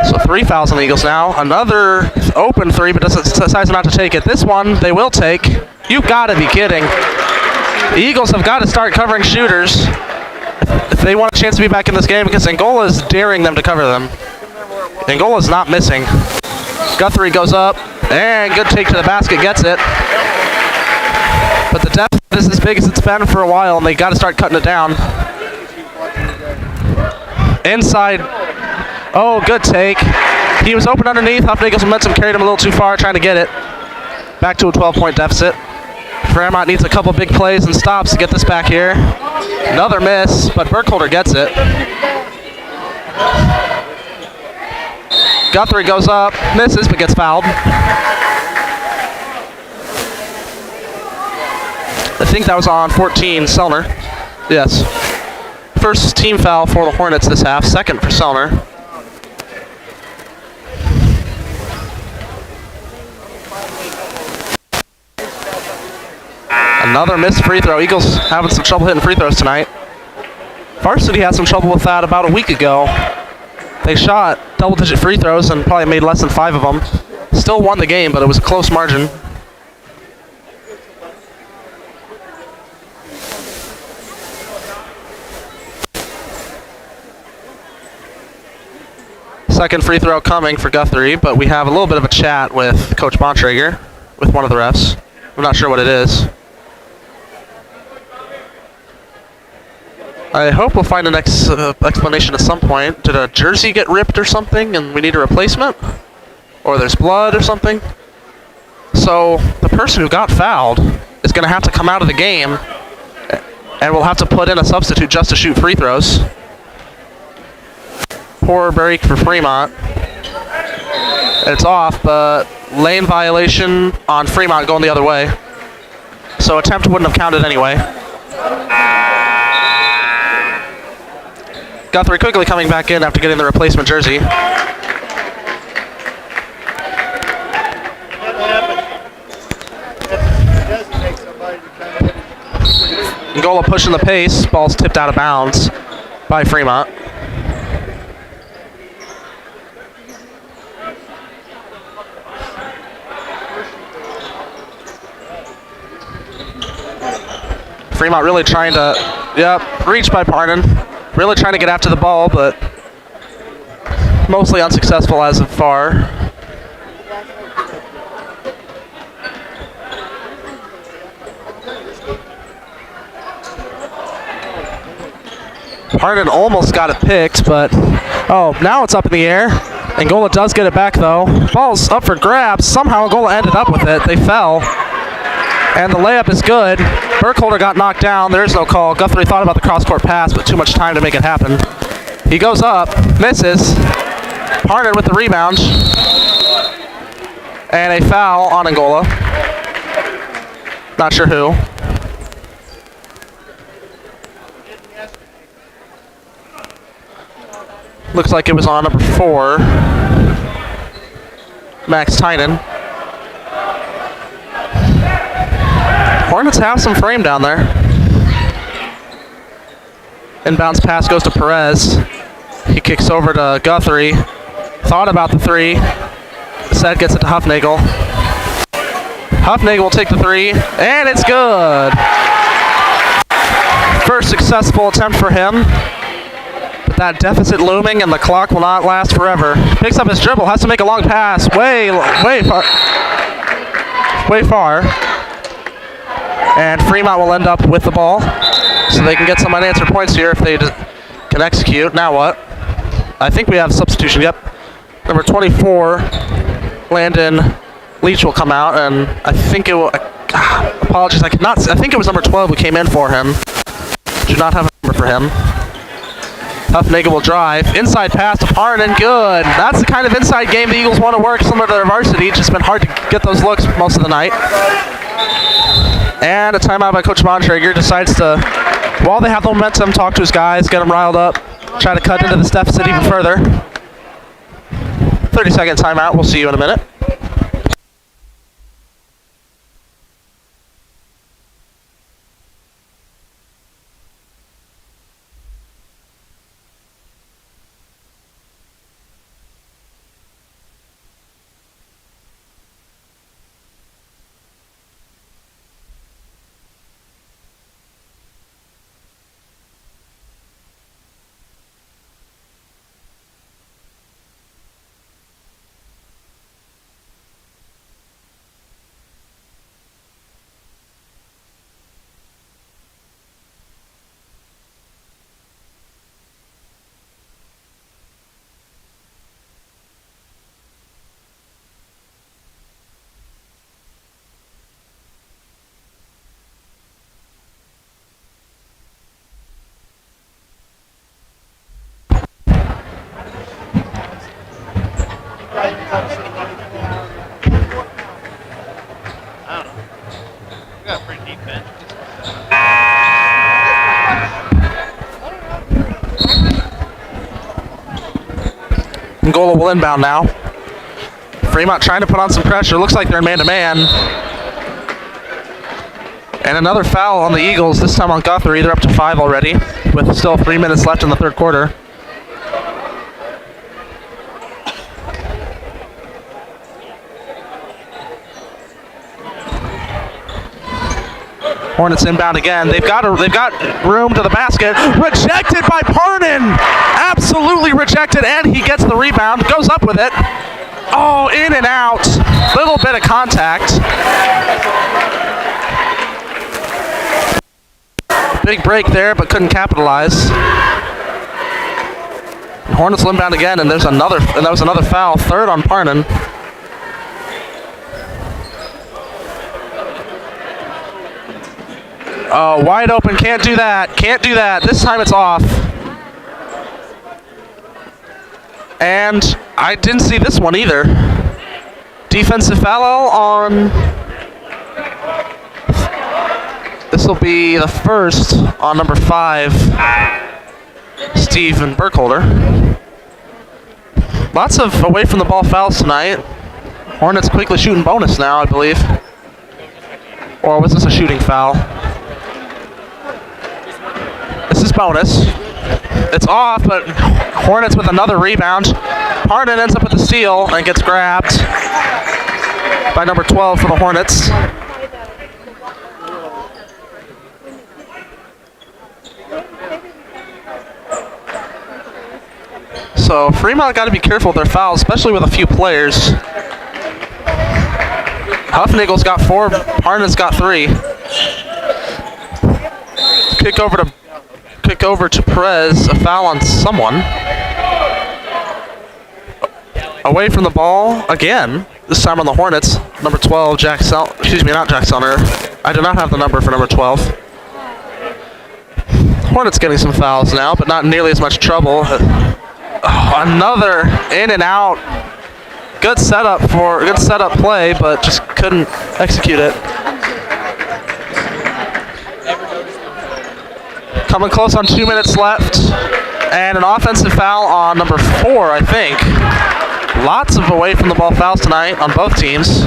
So 3 fouls on the Eagles now. Another open 3, but decides not to take it. This one they will take. You've got to be kidding. The Eagles have got to start covering shooters if they want a chance to be back in this game, because Angola is daring them to cover them. Angola's not missing. Guthrie goes up, and good take to the basket, gets it. But the deficit is as big as it's been for a while, and they got to start cutting it down. Inside. Oh, good take. He was open underneath. Huffnagel's momentum carried him a little too far, trying to get it. Back to a 12-point deficit. Fremont needs a couple big plays and stops to get this back here. Another miss, but Burkholder gets it. Guthrie goes up, misses, but gets fouled. I think that was on 14, Sellner. Yes. First team foul for the Hornets this half, second for Sellner. Another missed free throw. Eagles having some trouble hitting free throws tonight. Varsity had some trouble with that about a week ago. They shot double-digit free throws and probably made less than 5 of them. Still won the game, but it was a close margin. Second free throw coming for Guthrie, but we have a little bit of a chat with Coach Bontrager, with one of the refs. I'm not sure what it is. I hope we'll find an explanation at some point. Did a jersey get ripped or something and we need a replacement? Or there's blood or something? So the person who got fouled is going to have to come out of the game, and we'll have to put in a substitute just to shoot free throws. Poor break for Fremont. It's off, but lane violation on Fremont going the other way. So attempt wouldn't have counted anyway. Guthrie quickly coming back in after getting the replacement jersey. Angola pushing the pace. Ball's tipped out of bounds by Fremont. Fremont really trying to, reach by Parnan. Really trying to get after the ball, but mostly unsuccessful as of far. Parnan almost got it picked, but now it's up in the air. Angola does get it back though. Ball's up for grabs. Somehow Angola ended up with it. They fell. And the layup is good. Burkholder got knocked down. There is no call. Guthrie thought about the cross-court pass, but too much time to make it happen. He goes up, misses. Parnan with the rebound. And a foul on Angola. Not sure who. Looks like it was on number 4. Max Tynan. Hornets have some frame down there. Inbounds pass goes to Perez. He kicks over to Guthrie. Thought about the 3. Set gets it to Huffnagel. Huffnagel will take the 3, and it's good. First successful attempt for him. But that deficit looming, and the clock will not last forever. Picks up his dribble, has to make a long pass. Way far. And Fremont will end up with the ball, so they can get some unanswered points here if they can execute. Now what? I think we have a substitution. Yep. Number 24, Landon Leach will come out, and I think it will. Apologies, I think it was number 12 who came in for him. Do not have a number for him. Huffnagel will drive. Inside pass to Parnan. Good. That's the kind of inside game the Eagles want to work, similar to their varsity. It's just been hard to get those looks most of the night. And a timeout by Coach Bontrager. Decides to, while they have the momentum, talk to his guys, get them riled up, try to cut into this deficit even further. 30-second timeout. We'll see you in a minute. Angola will inbound now. Fremont trying to put on some pressure. Looks like they're man-to-man. And another foul on the Eagles, this time on Guthrie. They're up to 5 already, with still 3 minutes left in the third quarter. Hornets inbound again. They've got room to the basket. Rejected by Parnan. Absolutely rejected, and he gets the rebound. Goes up with it. Oh, in and out. Little bit of contact. Big break there, but couldn't capitalize. Hornets will inbound again, and that was another foul. Third on Parnan. Oh, wide open, can't do that, This time it's off. And I didn't see this one either. Defensive foul on This will be the first on number 5, Steven Burkholder. Lots of away from the ball fouls tonight. Hornets quickly shooting bonus now, I believe. Or was this a shooting foul? This is bonus. It's off, but Hornets with another rebound. Harden ends up with the steal and gets grabbed by number 12 for the Hornets. So Fremont got to be careful with their fouls, especially with a few players. Huffnagel's got 4, Harden's got 3. Kick over to Perez, a foul on someone. Away from the ball again, this time on the Hornets. Number 12, not Jack Selner. I do not have the number for number 12. Hornets getting some fouls now, but not nearly as much trouble. Another in and out. Good setup play, but just couldn't execute it. Coming close on 2 minutes left, and an offensive foul on number 4, I think. Lots of away from the ball fouls tonight on both teams.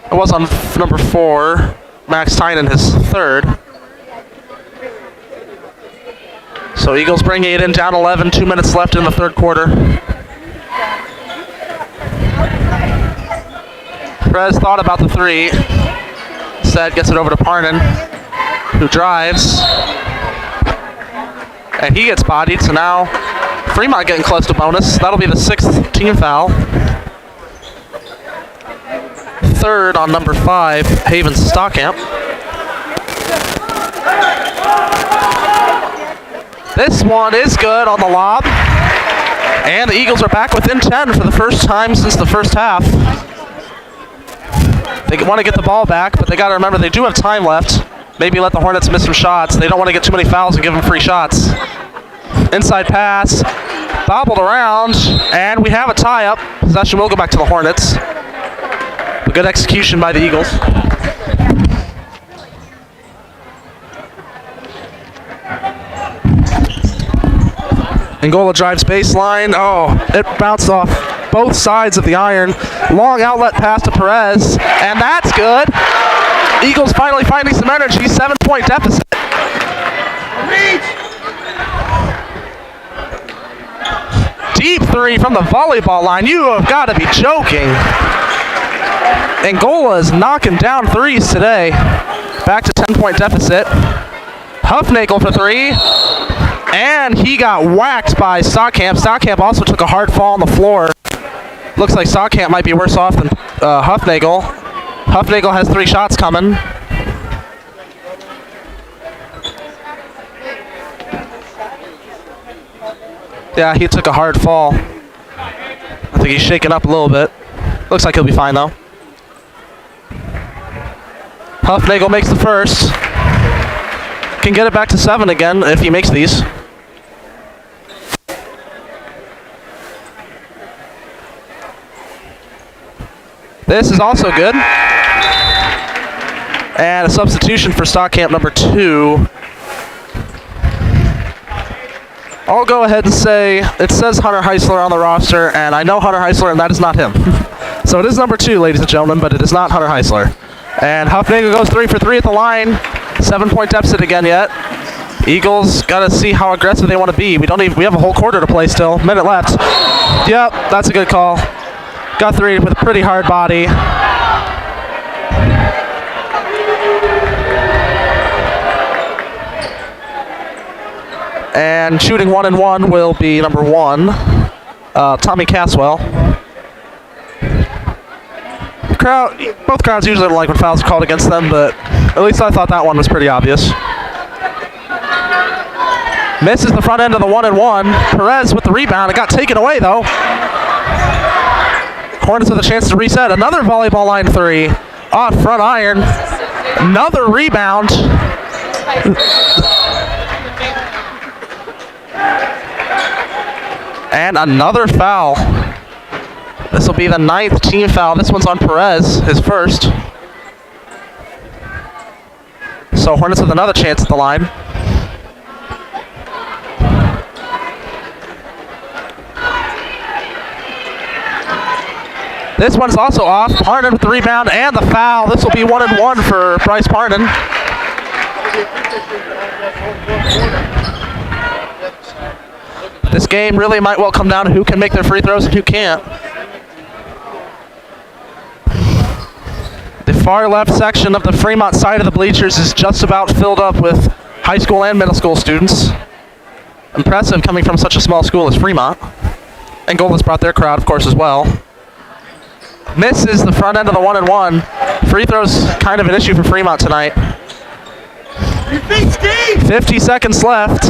It was on number 4, Max Tynan, his 3rd. So Eagles bringing it in down 11, 2 minutes left in the 3rd quarter. Perez thought about the 3. Instead gets it over to Parnan, who drives. And he gets bodied, so now Fremont getting close to bonus. That'll be the 6th team foul. 3rd on number 5, Havens Stockamp. This one is good on the lob. And the Eagles are back within 10 for the first time since the first half. They want to get the ball back, but they got to remember they do have time left. Maybe let the Hornets miss some shots. They don't want to get too many fouls and give them free shots. Inside pass, bobbled around, and we have a tie-up. Possession will go back to the Hornets. A good execution by the Eagles. Angola drives baseline. Oh, it bounced off both sides of the iron. Long outlet pass to Perez, and that's good. Eagles finally finding some energy. 7-point deficit. Deep 3 from the volleyball line. You have got to be joking. Angola is knocking down 3s today. Back to 10-point deficit. Huffnagel for 3. And he got whacked by Stockamp. Stockamp also took a hard fall on the floor. Looks like Stockamp might be worse off than Huffnagel. Huffnagel has 3 shots coming. Yeah, he took a hard fall. I think he's shaken up a little bit. Looks like he'll be fine though. Huffnagel makes the first. Can get it back to 7 again if he makes these. This is also good. And a substitution for Stockamp number 2. I'll go ahead and say it says Hunter Heisler on the roster, and I know Hunter Heisler, and that is not him. So it is number 2, ladies and gentlemen, but it is not Hunter Heisler. And Huffnagel goes 3 for 3 at the line. 7-point deficit again yet. Eagles got to see how aggressive they want to be. We have a whole quarter to play still. Minute left. Yep, that's a good call. Got 3 with a pretty hard body. And shooting 1 and 1 will be number 1, Tommy Caswell. Both crowds usually don't like when fouls are called against them, but at least I thought that one was pretty obvious. Misses the front end of the 1 and 1. Perez with the rebound. It got taken away though. Hornets with a chance to reset. Another volleyball line 3 off front iron. Another rebound. And another foul. This will be the 9th team foul. This one's on Perez, his first. So Hornets with another chance at the line. This one's also off. Parnan with the rebound and the foul. This will be 1-1 for Bryce Parnan. This game really might well come down to who can make their free throws and who can't. The far left section of the Fremont side of the bleachers is just about filled up with high school and middle school students. Impressive coming from such a small school as Fremont. Angola's brought their crowd, of course, as well. Misses the front end of the 1-1. Free throws kind of an issue for Fremont tonight. 50 seconds left.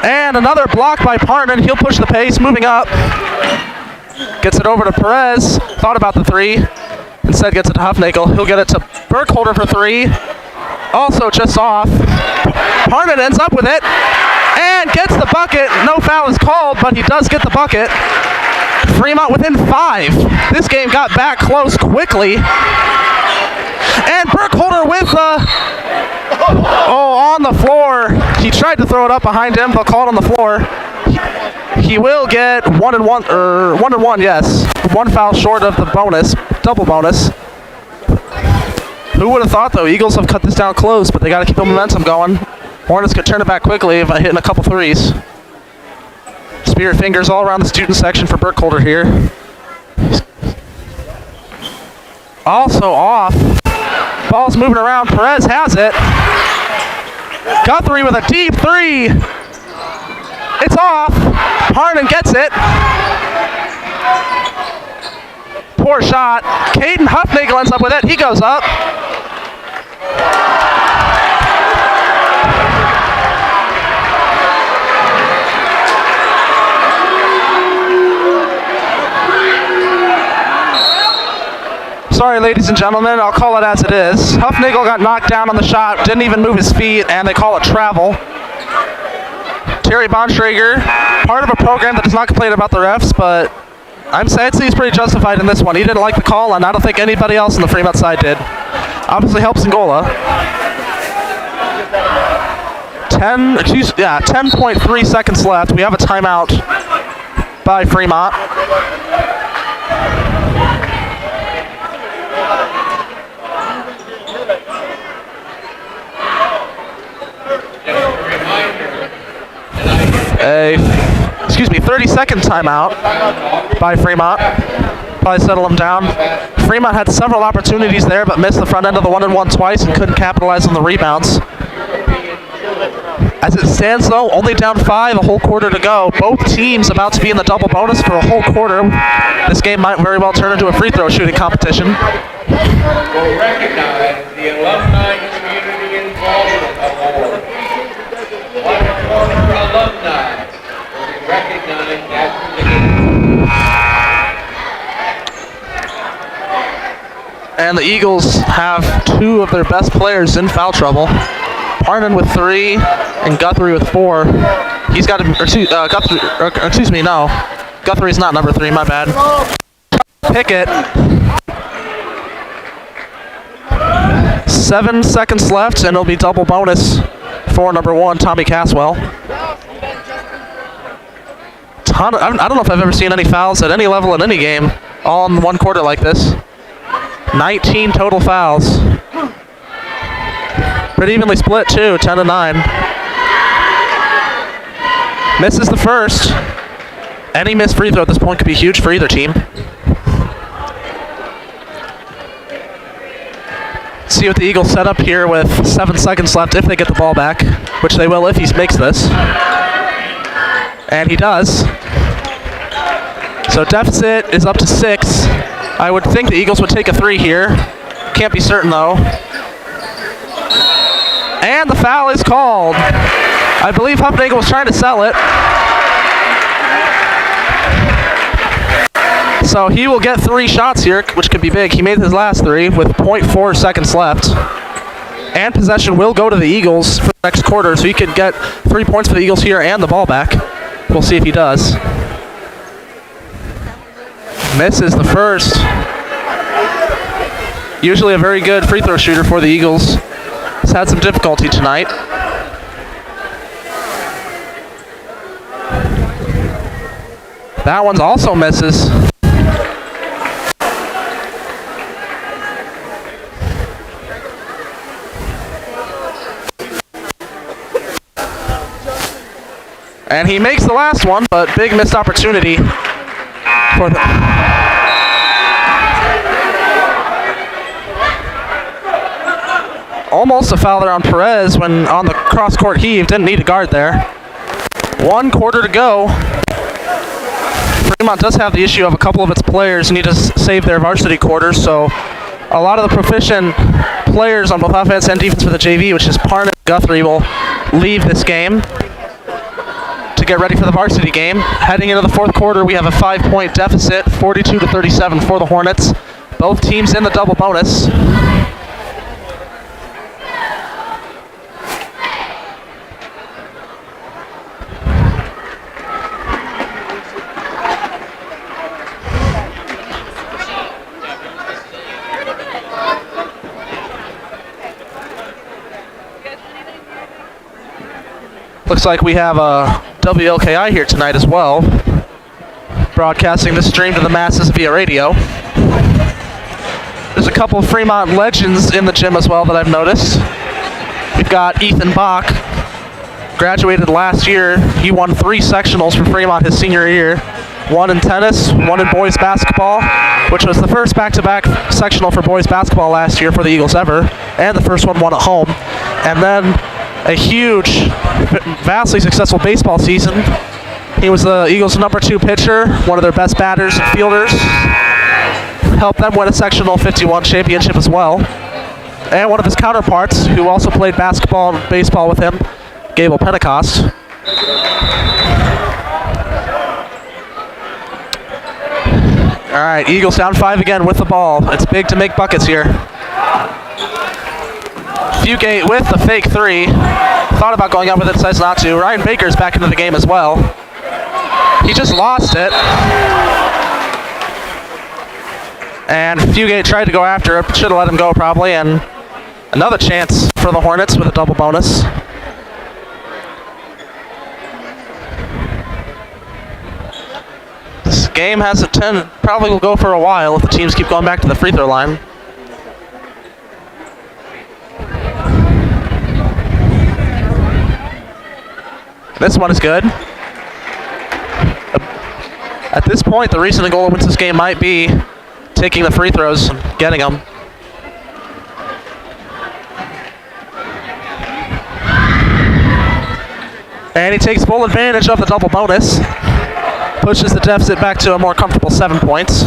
And another block by Parnan. He'll push the pace, moving up. Gets it over to Perez. Thought about the three. Instead gets it to Huffnagel. He'll get it to Burkholder for three. Also just off. Parnan ends up with it. And gets the bucket. No foul is called, but he does get the bucket. Fremont within 5. This game got back close quickly. And Burkholder with on the floor. He tried to throw it up behind him, but called on the floor. He will get 1-1, yes. One foul short of the bonus, double bonus. Who would have thought, though? Eagles have cut this down close, but they got to keep the momentum going. Hornets could turn it back quickly by hitting a couple threes. Spirit fingers all around the student section for Burkholder here. Also off. Ball's moving around. Perez has it. Guthrie with a deep three. It's off. Parnan gets it. Poor shot. Caden Huffnagel ends up with it. He goes up. Sorry, ladies and gentlemen, I'll call it as it is. Huffnagel got knocked down on the shot, didn't even move his feet, and they call it travel. Terry Bontrager, part of a program that does not complain about the refs, but I'd say he's pretty justified in this one. He didn't like the call, and I don't think anybody else on the Fremont side did. Obviously helps Angola. 10.3 seconds left. We have a timeout by Fremont. A 30-second timeout by Fremont. Probably settle them down. Fremont had several opportunities there, but missed the front end of the 1-1 twice and couldn't capitalize on the rebounds. As it stands, though, only down 5, a whole quarter to go. Both teams about to be in the double bonus for a whole quarter. This game might very well turn into a free throw shooting competition. We'll recognize the Alumni Community Involvement Award. One former alumni will be recognized after the game. And the Eagles have 2 of their best players in foul trouble. Parnan with 3 and Guthrie with 4. He's got Guthrie's not number 3, my bad. Pickett. 7 seconds left, and it'll be double bonus for number 1, Tommy Caswell. I don't know if I've ever seen any fouls at any level in any game, all in one quarter like this. 19 total fouls. Pretty evenly split, too, 10-9. Misses the first. Any missed free throw at this point could be huge for either team. See what the Eagles set up here with 7 seconds left if they get the ball back, which they will if he makes this. And he does. So deficit is up to 6. I would think the Eagles would take a 3 here. Can't be certain, though. And the foul is called. I believe Huffnagel was trying to sell it. So he will get 3 shots here, which could be big. He made his last 3 with 0.4 seconds left. And possession will go to the Eagles for the next quarter, so he could get 3 points for the Eagles here and the ball back. We'll see if he does. Misses the first. Usually a very good free throw shooter for the Eagles. He's had some difficulty tonight. That one's also misses. And he makes the last one, but big missed opportunity for the... Almost a foul there on Perez when on the cross-court heave. Didn't need a guard there. 1 quarter to go. Fremont does have the issue of a couple of its players need to save their varsity quarters, so a lot of the proficient players on both offense and defense for the JV, which is Parn and Guthrie, will leave this game to get ready for the varsity game. Heading into the 4th quarter, we have a 5-point deficit, 42-37 for the Hornets. Both teams in the double bonus. Looks like we have a WLKI here tonight as well, broadcasting the stream to the masses via radio. There's a couple of Fremont legends in the gym as well that I've noticed. We've got Ethan Bach, graduated last year. He won 3 sectionals for Fremont his senior year. 1 in tennis, 1 in boys basketball, which was the first back-to-back sectional for boys basketball last year for the Eagles ever, and the first one won at home. And then a huge, vastly successful baseball season. He was the Eagles' #2 pitcher, one of their best batters and fielders. Helped them win a sectional 51 championship as well. And one of his counterparts, who also played basketball and baseball with him, Gable Pentecost. All right, Eagles down 5 again with the ball. It's big to make buckets here. Fugate with the fake 3. Thought about going up with it, decides not to. Ryan Baker's back into the game as well. He just lost it. And Fugate tried to go after it, should have let him go probably, and another chance for the Hornets with a double bonus. This game has a 10, probably will go for a while if the teams keep going back to the free throw line. This one is good. At this point, the reason Angola wins this game might be taking the free throws and getting them. And he takes full advantage of the double bonus. Pushes the deficit back to a more comfortable 7 points.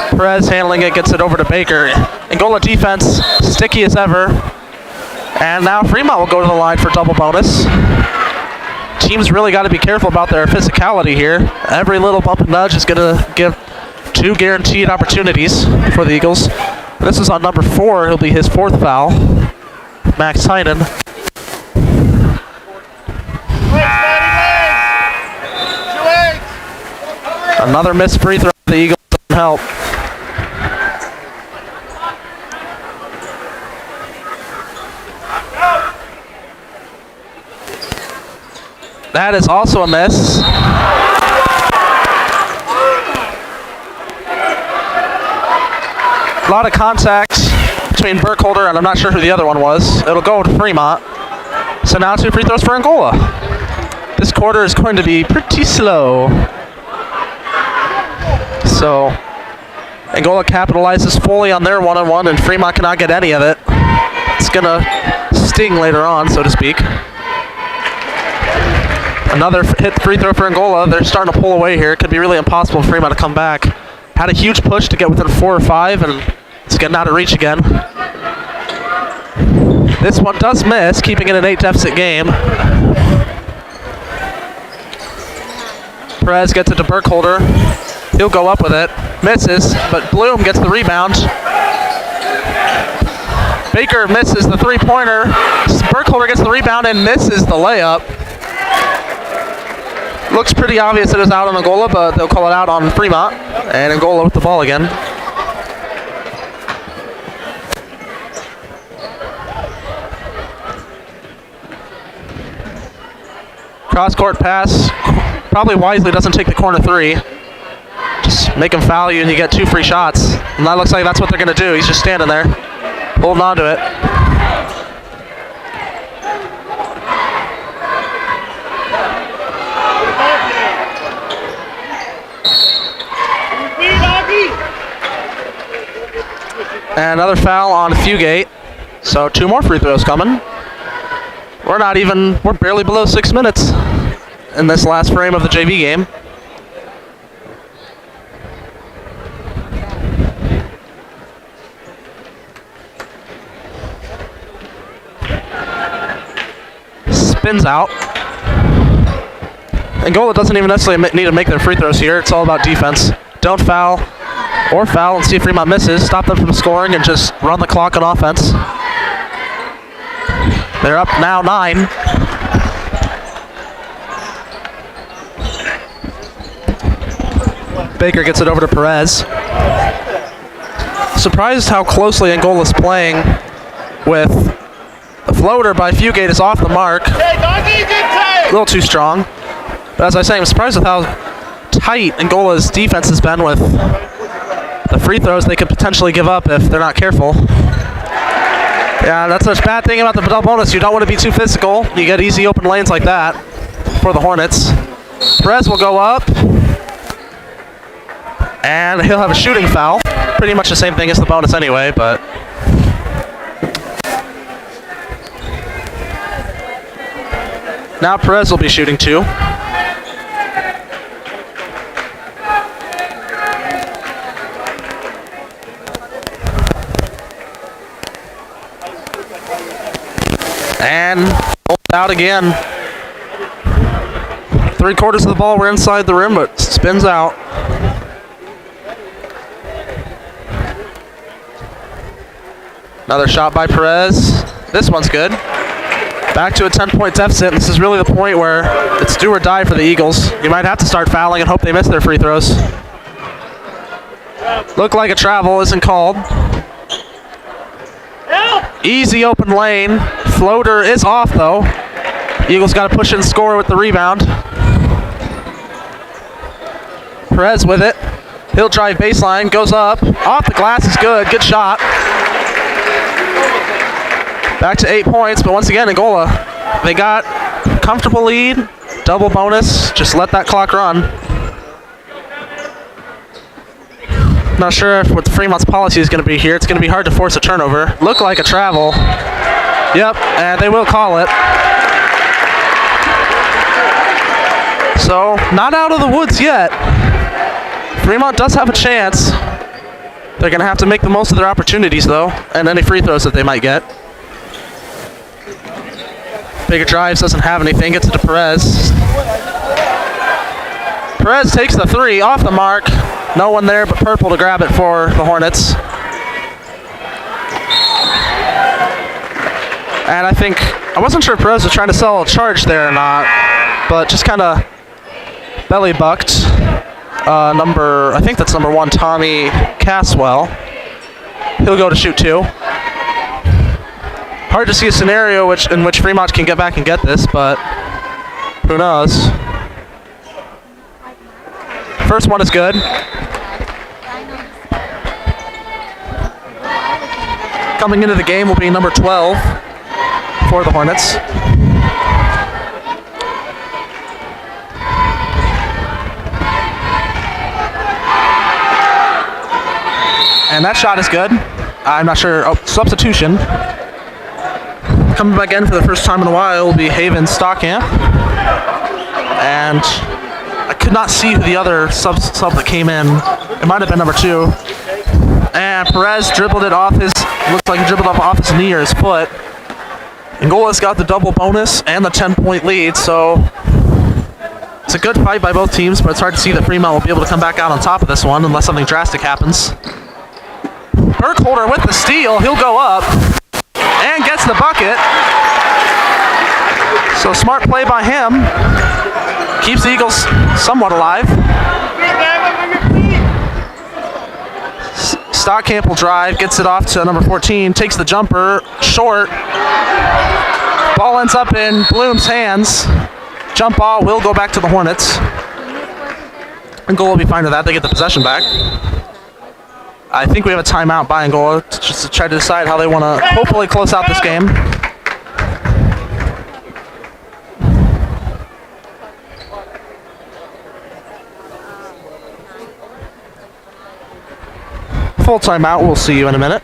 Perez handling it, gets it over to Baker. Angola defense, sticky as ever. And now Fremont will go to the line for double bonus. Teams really got to be careful about their physicality here. Every little bump and nudge is going to give 2 guaranteed opportunities for the Eagles. This is on number 4. It'll be his 4th foul. Max Heinen. Another missed free throw. The Eagles doesn't help. That is also a miss. A lot of contact between Burkholder and I'm not sure who the other one was. It'll go to Fremont. So now 2 free throws for Angola. This quarter is going to be pretty slow. So Angola capitalizes fully on their one-on-one and Fremont cannot get any of it. It's going to sting later on, so to speak. Another hit free throw for Angola. They're starting to pull away here. It could be really impossible for Fremont to come back. Had a huge push to get within 4 or 5, and it's getting out of reach again. This one does miss, keeping it an 8 deficit game. Perez gets it to Burkholder. He'll go up with it. Misses, but Bloom gets the rebound. Baker misses the 3-pointer. Burkholder gets the rebound and misses the layup. Looks pretty obvious it is out on Angola, but they'll call it out on Fremont. And Angola with the ball again. Cross-court pass. Probably wisely doesn't take the corner three. Just make him foul you and you get 2 free shots. And that looks like that's what they're going to do. He's just standing there, holding on to it. And another foul on Fugate. So 2 more free throws coming. We're barely below 6 minutes in this last frame of the JV game. Spins out. Angola doesn't even necessarily need to make their free throws here. It's all about defense. Don't foul or foul and see if Fremont misses. Stop them from scoring and just run the clock on offense. They're up now 9. Baker gets it over to Perez. Surprised how closely Angola's playing with the floater by Fugate is off the mark. A little too strong. But as I was saying, I'm surprised with how tight Angola's defense has been with the free throws they could potentially give up if they're not careful. Yeah, that's a bad thing about the double bonus. You don't want to be too physical. You get easy open lanes like that for the Hornets. Perez will go up. And he'll have a shooting foul. Pretty much the same thing as the bonus anyway, but... Now Perez will be shooting 2. And out again. 3/4 of the ball were inside the rim, but spins out. Another shot by Perez. This one's good. Back to a 10-point deficit. This is really the point where it's do or die for the Eagles. You might have to start fouling and hope they miss their free throws. Look like a travel, isn't called. Easy open lane. Floater is off though. Eagles got to push and score with the rebound. Perez with it. He'll drive baseline, goes up. Off the glass is good. Good shot. Back to 8 points, but once again, Angola, they got comfortable lead, double bonus, just let that clock run. Not sure if what Fremont's policy is going to be here. It's going to be hard to force a turnover. Look like a travel. Yep, and they will call it. So, not out of the woods yet. Fremont does have a chance. They're going to have to make the most of their opportunities, though, and any free throws that they might get. Baker drives, doesn't have anything, gets it to Perez. Perez takes the 3 off the mark. No one there but Purple to grab it for the Hornets. And I wasn't sure if Perez was trying to sell a charge there or not, but just kind of belly bucked. I think that's number 1, Tommy Caswell. He'll go to shoot 2. Hard to see a scenario in which Fremont can get back and get this, but who knows. First one is good. Coming into the game will be number 12 for the Hornets. And that shot is good. I'm not sure. Oh, substitution. Coming back in for the first time in a while will be Haven Stockamp. And I could not see who the other sub that came in. It might have been number 2. And Perez dribbled it off looks like he dribbled off his knee or his foot. Angola's got the double bonus and the 10-point lead, so it's a good fight by both teams, but it's hard to see that Fremont will be able to come back out on top of this one unless something drastic happens. Burkholder with the steal. He'll go up and gets the bucket. So smart play by him. keeps the Eagles somewhat alive. Stockamp will drive, gets it off to number 14, takes the jumper, short. Ball ends up in Bloom's hands. Jump ball will go back to the Hornets. Angola will be fine with that. They get the possession back. I think we have a timeout by Angola just to try to decide how they want to hopefully close out this game. Full timeout. We'll see you in a minute.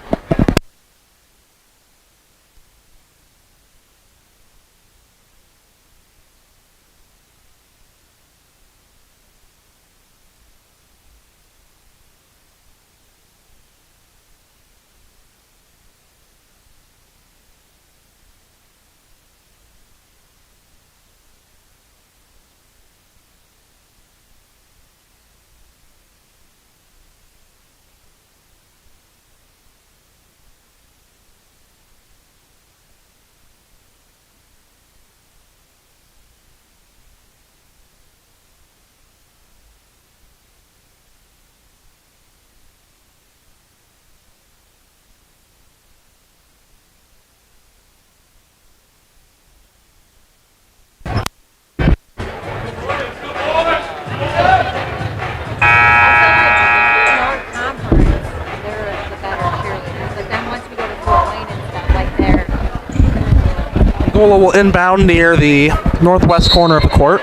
Angola will inbound near the northwest corner of the court.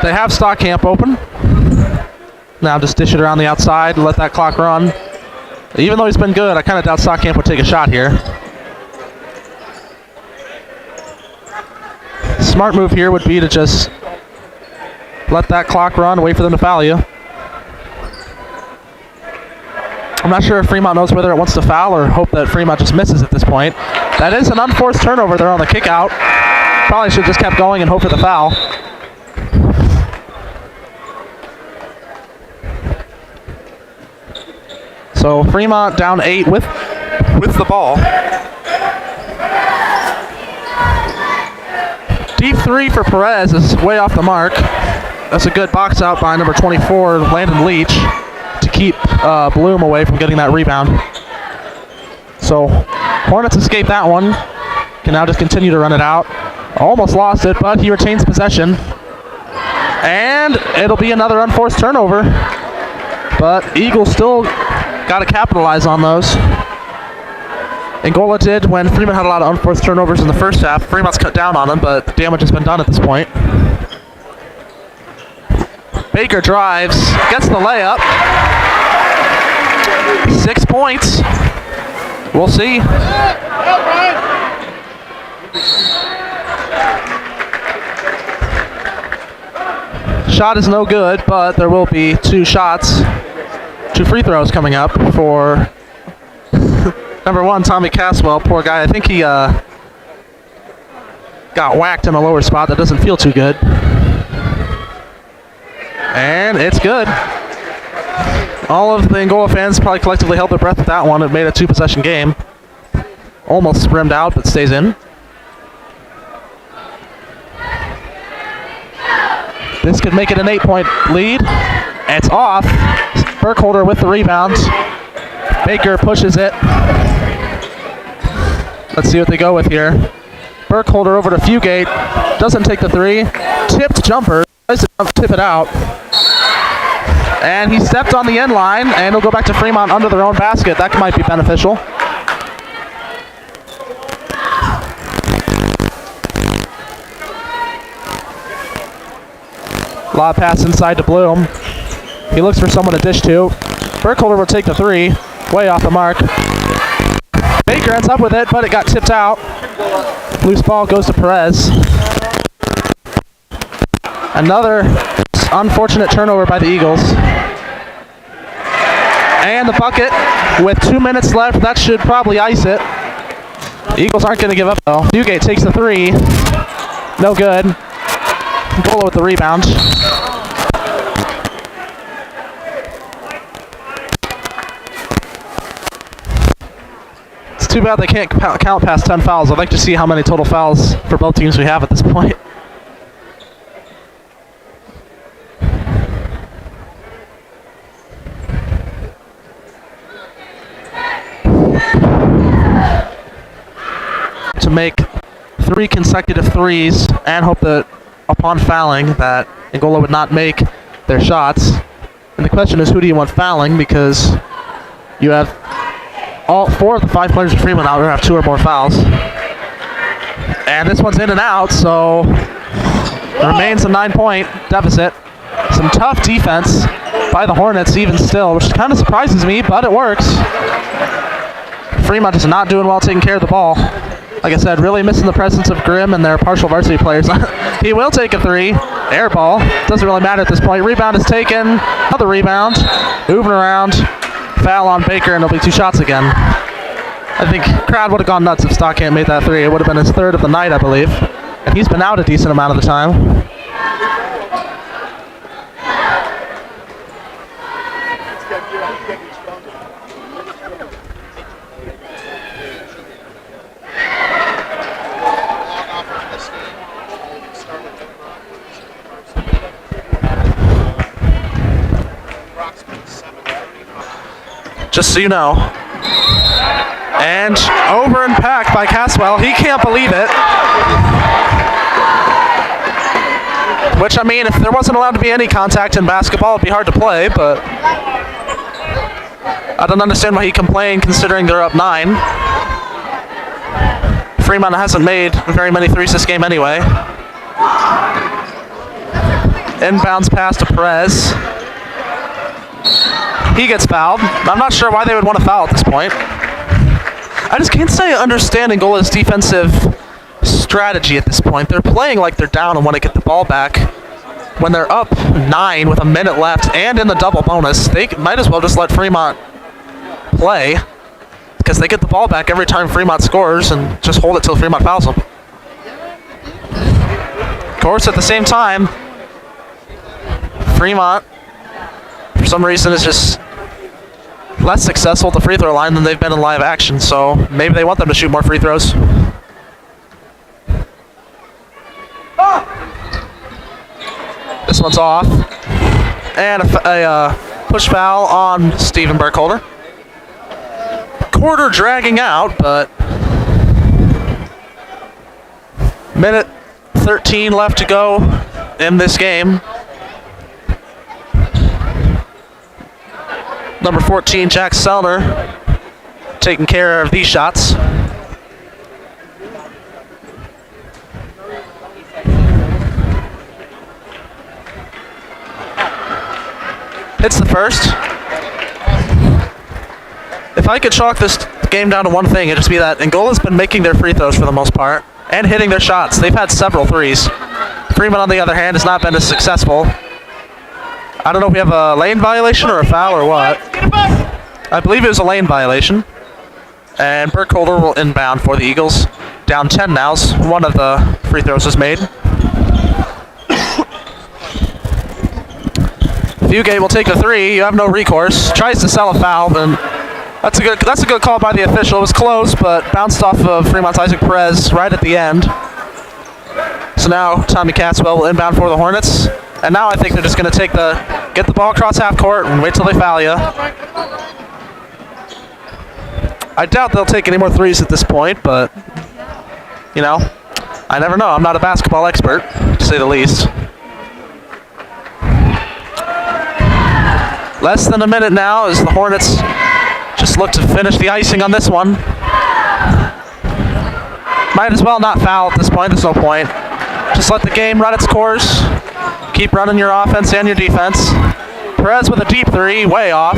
They have Stockamp open. Now just dish it around the outside and let that clock run. Even though he's been good, I kind of doubt Stockamp would take a shot here. Smart move here would be to just let that clock run, wait for them to foul you. I'm not sure if Fremont knows whether it wants to foul or hope that Fremont just misses at this point. That is an unforced turnover there on the kick out. Probably should have just kept going and hope for the foul. So Fremont down 8 with the ball. Deep three for Perez is way off the mark. That's a good box out by number 24, Landon Leach, to keep Bloom away from getting that rebound. So Hornets escape that one. Can now just continue to run it out. Almost lost it, but he retains possession. And it'll be another unforced turnover. But Eagles still got to capitalize on those. Angola did when Fremont had a lot of unforced turnovers in the first half. Fremont's cut down on them, but the damage has been done at this point. Baker drives, gets the layup. 6 points. We'll see. Shot is no good, but there will be 2 free throws coming up for number 1, Tommy Caswell. Poor guy. I think he got whacked in the lower spot. That doesn't feel too good. And it's good. All of the Angola fans probably collectively held their breath with that one. It made a 2-possession game. Almost rimmed out, but stays in. This could make it an 8-point lead. It's off. Burkholder with the rebound. Baker pushes it. Let's see what they go with here. Burkholder over to Fugate. Doesn't take the 3. Tipped jumper. Tries to tip it out. And he stepped on the end line, and he'll go back to Fremont under their own basket. That might be beneficial. Lob pass inside to Bloom. He looks for someone to dish to. Burkholder will take the 3. Way off the mark. Baker ends up with it, but it got tipped out. Loose ball goes to Perez. Another unfortunate turnover by the Eagles. And the bucket with 2 minutes left. That should probably ice it. The Eagles aren't going to give up, though. Fugate takes the 3. No good. Angola with the rebound. It's Too bad they can't count past 10 fouls. I'd like to see how many total fouls for both teams we have at this point. To make 3 consecutive threes and hope that upon fouling that Angola would not make their shots. And the question is, who do you want fouling? Because you have all 4 of the 5 players of Fremont out there have 2 or more fouls. And this one's in and out, so it remains a 9-point deficit. Some tough defense by the Hornets even still, which kind of surprises me, but it works. Fremont is not doing well taking care of the ball. Like I said, really missing the presence of Grimm and their partial varsity players. He will take a 3. Air ball. Doesn't really matter at this point. Rebound is taken. Another rebound. Moving around. Foul on Baker, and it'll be 2 shots again. I think crowd would have gone nuts if Stockham made that 3. It would have been his 3rd of the night, I believe. And he's been out a decent amount of the time. Just so you know. And over and packed by Caswell. He can't believe it. Which, I mean, if there wasn't allowed to be any contact in basketball, it'd be hard to play, but I don't understand why he complained considering they're up 9. Fremont hasn't made very many threes this game anyway. Inbounds pass to Perez. He gets fouled. I'm not sure why they would want to foul at this point. I just can't say I understand Angola's defensive strategy at this point. They're playing like they're down and want to get the ball back. When they're up 9 with a minute left and in the double bonus, they might as well just let Fremont play because they get the ball back every time Fremont scores and just hold it till Fremont fouls them. Of course, at the same time, Fremont, for some reason, is just less successful at the free throw line than they've been in live action, so maybe they want them to shoot more free throws. This one's off. And a push foul on Steven Burkholder. Quarter dragging out, but minute 13 left to go in this game. Number 14, Jack Sellner, taking care of these shots. Hits the first. If I could chalk this game down to one thing, it'd just be that Angola's been making their free throws for the most part and hitting their shots. They've had several threes. Fremont, on the other hand, has not been as successful. I don't know if we have a lane violation or a foul or what. I believe it was a lane violation. And Burkholder will inbound for the Eagles. Down 10 now. One of the free throws was made. Fugate will take the 3. You have no recourse. Tries to sell a foul, and that's a good call by the official. It was close, but bounced off of Fremont's Isaac Perez right at the end. So now Tommy Caswell will inbound for the Hornets. And now I think they're just going to get the ball across half court and wait till they foul you. I doubt they'll take any more threes at this point, but, you know, I never know. I'm not a basketball expert, to say the least. Less than a minute now as the Hornets just look to finish the icing on this one. Might as well not foul at this point. There's no point. Just let the game run its course. Keep running your offense and your defense. Perez with a deep 3, way off.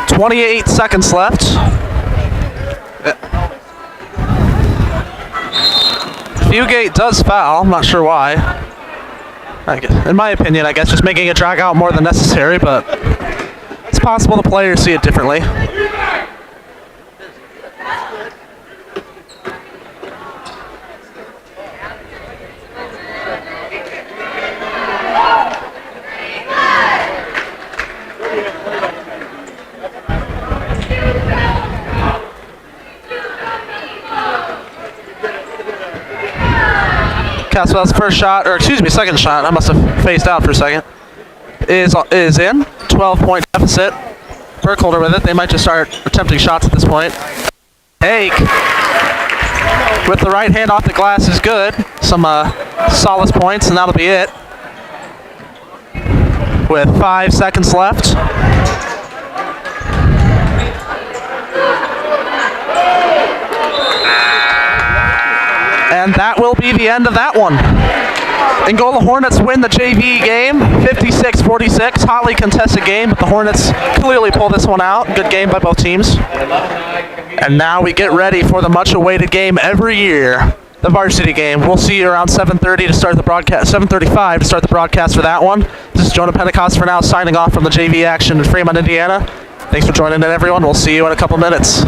.28 seconds left. Fugate does foul. I'm not sure why. In my opinion, I guess just making it drag out more than necessary, but it's possible the players see it differently. broadcast with us. First shot, or excuse me, second shot. I must have phased out for a second. Is in. 12-point deficit. Burkholder with it. They might just start attempting shots at this point. Hake with the right hand off the glass is good. Some solace points, and that'll be it. With 5 seconds left. And that will be the end of that one. Angola Hornets win the JV game, 56-46. Hotly contested game, but the Hornets clearly pull this one out. Good game by both teams. And now we get ready for the much-awaited game every year, the varsity game. We'll see you around 7:30 to start the broadcast. 7:35 to start the broadcast for that one. This is Jonah Pentecost for now, signing off from the JV action in Fremont, Indiana. Thanks for joining in, everyone. We'll see you in a couple minutes.